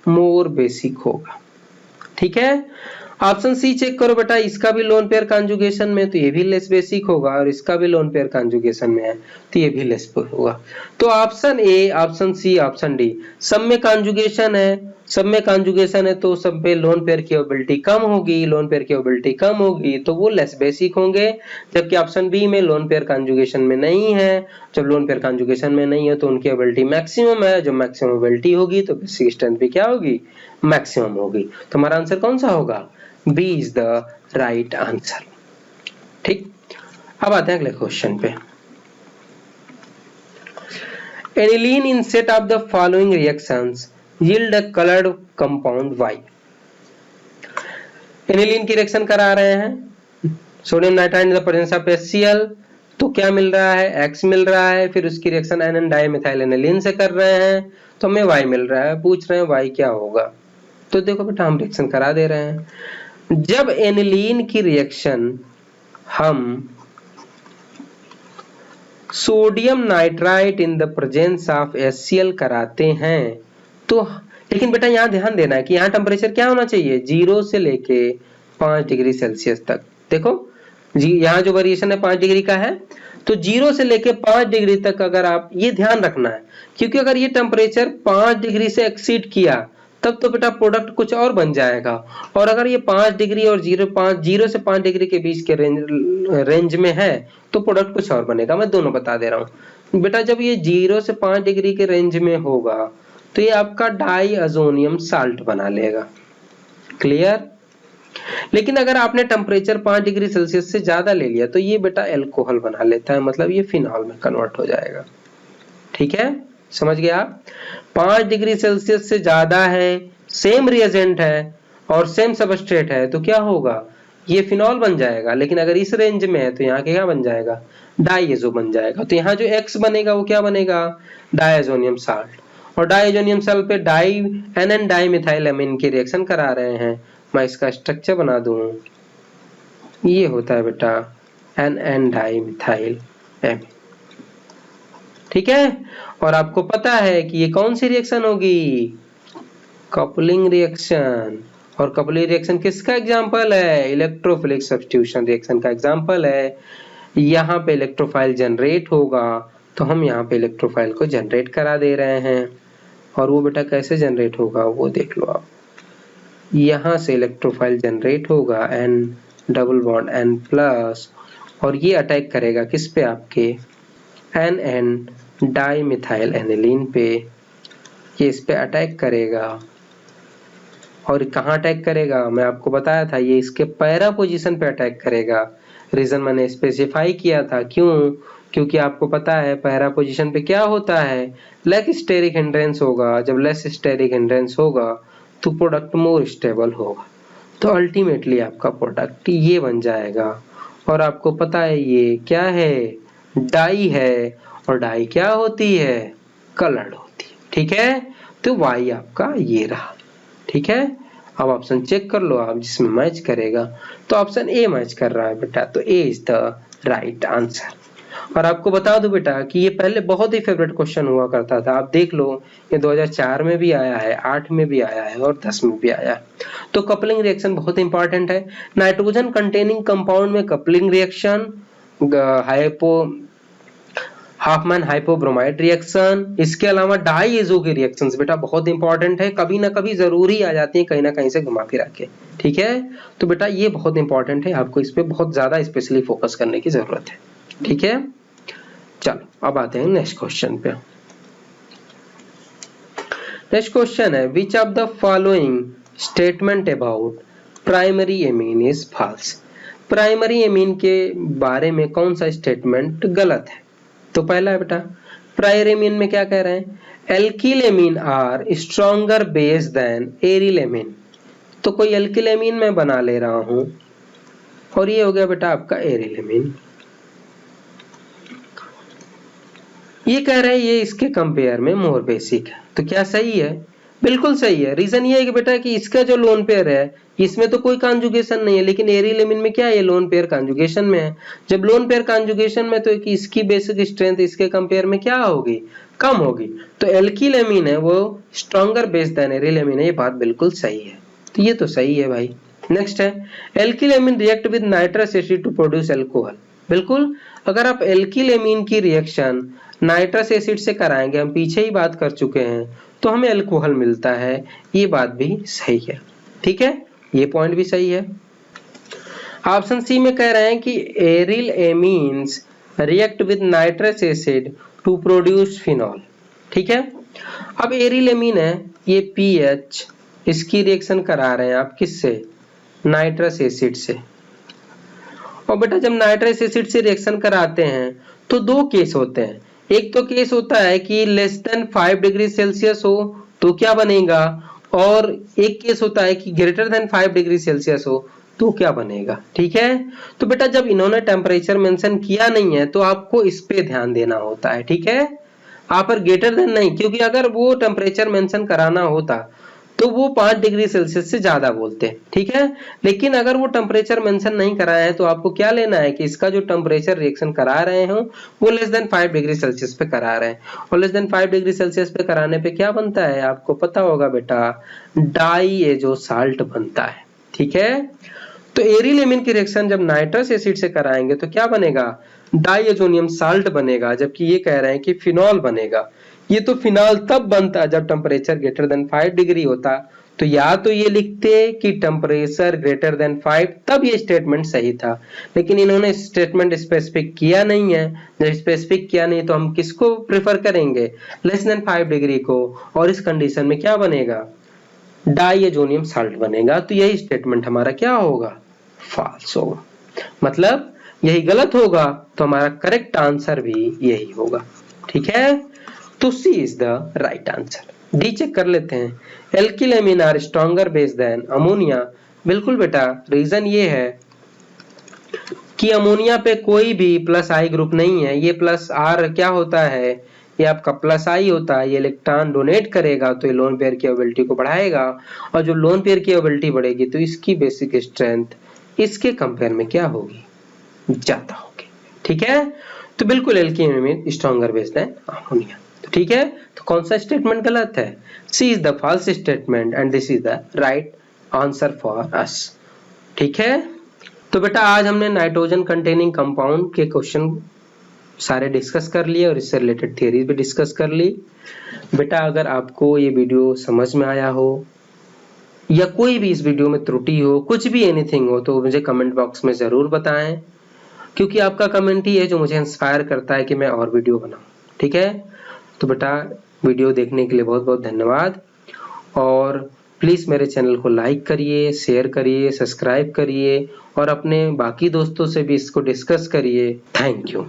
Speaker 1: मोर बेसिक होगा। ठीक है, ऑप्शन सी चेक करो बेटा, इसका भी लोन पेयर कॉन्जुगेशन में तो ये भी लेस बेसिक होगा, और इसका भी लोन पेयर कॉन्जुगेशन में है तो ये भी लेस होगा। तो option A, option C, option D सब में कॉन्जुगेशन है, सब में कॉन्जुगेशन है तो सब पे लोन पेयर की अवेलेबिलिटी कम होगी, लोन पेयर की अवेलेबिलिटी कम होगी तो वो लेस बेसिक होंगे। जबकि ऑप्शन बी में लोन पेयर कॉन्जुगेशन में नहीं है, जब लोन पेयर कॉन्जुगेशन में नहीं है तो उनकी अवेलेबिलिटी मैक्सिमम है, जो मैक्सिमम अवेलेबिलिटी होगी तो बेसिक स्ट्रेंथ भी क्या होगी, मैक्सिमम होगी। तो हमारा आंसर कौन सा होगा, B is the right answer। ठीक, अब आते हैं अगले क्वेश्चन पे। Aniline in set of the following reactions yield a colored compound Y। Aniline की रिएक्शन करा रहे हैं, sodium nitride in the presence of HCl, तो क्या मिल रहा है, X मिल रहा है, फिर उसकी रिएक्शन NN डाइमेथाइल एनिलीन से कर रहे हैं तो हमें Y मिल रहा है। पूछ रहे हैं Y क्या होगा, तो देखो बेटा हम रिएक्शन करा दे रहे हैं। जब एनिलीन की रिएक्शन हम sodium nitrite in the presence of HCl कराते हैं तो, लेकिन बेटा यहाँ ध्यान देना है कि यहाँ टेम्परेचर क्या होना चाहिए, 0 से लेके 5 डिग्री सेल्सियस तक। देखो जी यहाँ जो वेरिएशन है 5 डिग्री का है, तो 0 से लेके 5 डिग्री तक अगर आप, ये ध्यान रखना है क्योंकि अगर ये टेम्परेचर 5 डिग्री से एक्सीड किया तब तो बेटा प्रोडक्ट कुछ और बन जाएगा, और अगर ये 5 डिग्री और 0 से 5 डिग्री के बीच के रेंज में है तो प्रोडक्ट कुछ और बनेगा। मैं दोनों बता दे रहा हूँ बेटा। जब ये 0 से 5 डिग्री के रेंज में होगा तो ये आपका डाइअज़ोनियम साल्ट बना लेगा, क्लियर। लेकिन अगर आपने टेम्परेचर 5 डिग्री सेल्सियस से ज्यादा ले लिया तो ये बेटा एल्कोहल बना लेता है, मतलब ये फिनॉल में कन्वर्ट हो जाएगा, ठीक है, समझ गए आप। 5 डिग्री सेल्सियस से ज्यादा है, सेम रिएजेंट है और सेम सबस्ट्रेट है तो क्या होगा, ये फिनॉल बन जाएगा। लेकिन अगर इस रेंज में है तो यहाँ क्या बन जाएगा, डाइएजो बन जाएगा। तो यहाँ जो X बनेगा वो क्या बनेगा, डाइअज़ोनियम साल्ट। और डाइअज़ोनियम साल्ट पे डाई NN डाइमिथाइल एमीन की रिएक्शन करा रहे हैं। मैं इसका स्ट्रक्चर बना दूं, ये होता है बेटा NN डाइमिथाइल एमीन, ठीक है। और आपको पता है कि ये कौन सी रिएक्शन होगी, कपलिंग रिएक्शन। और कपलिंग रिएक्शन किसका एग्जांपल है, इलेक्ट्रोफिलिक सब्स्टिट्यूशन रिएक्शन का एग्जांपल है। यहाँ पे इलेक्ट्रोफाइल जनरेट होगा तो हम यहाँ पे इलेक्ट्रोफाइल को जनरेट करा दे रहे हैं, और वो बेटा कैसे जनरेट होगा वो देख लो आप। यहाँ से इलेक्ट्रोफाइल जनरेट होगा N double bond N plus, और ये अटैक करेगा किस पे, आपके NN डाइमिथाइल एनिलीन पे। ये इस पे अटैक करेगा, और कहाँ अटैक करेगा, मैं आपको बताया था ये इसके पैरा पोजीशन पे अटैक करेगा। रीजन मैंने स्पेसिफाई किया था, क्यों, क्योंकि आपको पता है पैरा पोजीशन पे क्या होता है, लेस स्टेरिक हिंड्रेंस होगा। जब लेस स्टेरिक हिंड्रेंस होगा तो प्रोडक्ट मोर स्टेबल होगा, तो अल्टीमेटली आपका प्रोडक्ट ये बन जाएगा। और आपको पता है ये क्या है, डाई है, और डाई क्या होती है, कलर्ड होती है, ठीक है। तो वाई आपका ये रहा, ठीक है। अब ऑप्शन चेक कर लो आप जिसमें मैच करेगा, तो ऑप्शन ए मैच कर रहा है बेटा, तो ए इज द राइट आंसर। और आपको बता दूं बेटा कि ये पहले बहुत ही फेवरेट क्वेश्चन हुआ करता था, आप देख लो ये 2004 में भी आया है, 8 में भी आया है और 10 में भी आया है। तो कपलिंग रिएक्शन बहुत इंपॉर्टेंट है। नाइट्रोजन कंटेनिंग कंपाउंड में coupling reaction, Hopman hypobromide reaction, इसके अलावा डाइएजो की रिएक्शंस बेटा बहुत इंपॉर्टेंट है, कभी ना कभी जरूर ही आ जाती है कहीं ना कहीं से घुमा फिरा के, ठीक है। तो बेटा ये बहुत इंपॉर्टेंट है, आपको इस पे बहुत ज्यादा स्पेशली फोकस करने की जरूरत है, ठीक है। चलो अब आते हैं नेक्स्ट क्वेश्चन पे। नेक्स्ट क्वेश्चन है, which of the following statement about primary amine is false. Primary amine के बारे में कौन सा स्टेटमेंट गलत है। तो पहला है बेटा, प्राइमरी एमीन में क्या कह रहे हैं, alkyl amine are stronger base than aryl amine. तो कोई एल्किल एमीन मैं बना ले रहा हूं, और ये हो गया बेटा आपका एरिल एमीन। ये कह रहे हैं ये इसके कंपेयर में मोर बेसिक है, तो क्या सही है, बिल्कुल सही है। रीजन ये है कि बेटा कि इसका जो लोन पेयर है इसमें तो कोई कॉन्जुगेशन नहीं है, लेकिन एरिल एमीन में क्या है, ये लोन पेयर कॉन्जुगेशन में है। जब लोन पेयर कॉन्जुगेशन में तो इसकी बेसिक स्ट्रेंथ इसके कंपेयर में क्या होगी, कम होगी। तो एल्किल एमीन है वो stronger base than aryl amine है, ये बात बिल्कुल सही है, तो ये तो सही है भाई। नेक्स्ट है, alkyl amine react with nitrous acid to produce alcohol. बिल्कुल, अगर आप एल्किल एमीन की रिएक्शन नाइट्रस एसिड से कराएंगे, हम पीछे ही बात कर चुके हैं, तो हमें अल्कोहल मिलता है, ये बात भी सही है, ठीक है, ये पॉइंट भी सही है। ऑप्शन सी में कह रहे हैं कि aryl amines react with nitrous acid to produce phenol, ठीक है। अब एरिल एमीन है ये पीएच, इसकी रिएक्शन करा रहे हैं आप किससे, नाइट्रस एसिड से। और बेटा जब नाइट्रस एसिड से रिएक्शन कराते हैं तो दो केस होते हैं, एक तो केस होता है कि लेस देन 5 डिग्री सेल्सियस हो तो क्या बनेगा, और एक केस होता है कि ग्रेटर देन 5 डिग्री सेल्सियस हो तो क्या बनेगा, ठीक है। तो बेटा जब इन्होंने टेम्परेचर मेंशन किया नहीं है तो आपको इस पे ध्यान देना होता है, ठीक है, आप पर ग्रेटर देन नहीं, क्योंकि अगर वो टेम्परेचर मेंशन कराना होता तो वो 5 डिग्री सेल्सियस से ज्यादा बोलते हैं, ठीक है। लेकिन अगर वो टेम्परेचर मेंशन नहीं करा है तो आपको क्या लेना है कि इसका जो टेम्परेचर रिएक्शन करा रहे हो वो लेस देन 5 डिग्री सेल्सियस पे करा रहे हैं, और लेस देन 5 डिग्री सेल्सियस पे कराने पे क्या बनता है आपको पता होगा बेटा, डाई एजो साल्ट बनता है, ठीक है। तो एरिल एमीन की रिएक्शन जब नाइट्रस एसिड से कराएंगे तो क्या बनेगा, डाइएजोनियम साल्ट बनेगा, जबकि ये कह रहे हैं कि फिनॉल बनेगा। ये तो फिनॉल तब बनता है जब टेम्परेचर ग्रेटर देन 5 डिग्री होता, तो या तो ये लिखते कि टेम्परेचर ग्रेटर देन 5, तब ये स्टेटमेंट सही था, लेकिन इन्होंने स्टेटमेंट स्पेसिफिक किया नहीं है। जब स्पेसिफिक किया नहीं तो हम किसको प्रेफर करेंगे, लेस देन 5 डिग्री को, और इस कंडीशन में क्या बनेगा, डाइएजोनियम साल्ट बनेगा। तो यही स्टेटमेंट हमारा क्या होगा, फॉल्स होगा, मतलब यही गलत होगा, तो हमारा करेक्ट आंसर भी यही होगा, ठीक है। तो C is the right answer. D check कर लेते हैं, alkyl amine are stronger base than ammonia. बिल्कुल बेटा, रीजन ये है कि अमोनिया पे कोई भी प्लस आई ग्रुप नहीं है, ये प्लस आर क्या होता है, ये आपका प्लस आई होता है, ये इलेक्ट्रॉन डोनेट करेगा तो ये लोन पेयर की एबिलिटी को बढ़ाएगा, और जो लोन पेयर की एबिलिटी बढ़ेगी तो इसकी बेसिक स्ट्रेंथ इसके कंपेयर में क्या होगी, ज्यादा होगी, ठीक है। तो बिल्कुल alkyl amine stronger base than ammonia, तो ठीक है। तो कौन सा स्टेटमेंट गलत है, C is the false statement and this is the right answer for us, ठीक है। तो बेटा आज हमने नाइट्रोजन कंटेनिंग कंपाउंड के क्वेश्चन सारे डिस्कस कर लिए और इससे रिलेटेड थियरीज भी डिस्कस कर ली। बेटा अगर आपको ये वीडियो समझ में आया हो या कोई भी इस वीडियो में त्रुटि हो, कुछ भी एनीथिंग हो, तो मुझे कमेंट बॉक्स में जरूर बताएं, क्योंकि आपका कमेंट ही है जो मुझे इंस्पायर करता है कि मैं और वीडियो बनाऊं, ठीक है। तो बेटा वीडियो देखने के लिए बहुत बहुत धन्यवाद, और प्लीज मेरे चैनल को लाइक करिए, शेयर करिए, सब्सक्राइब करिए, और अपने बाकी दोस्तों से भी इसको डिस्कस करिए। Thank you.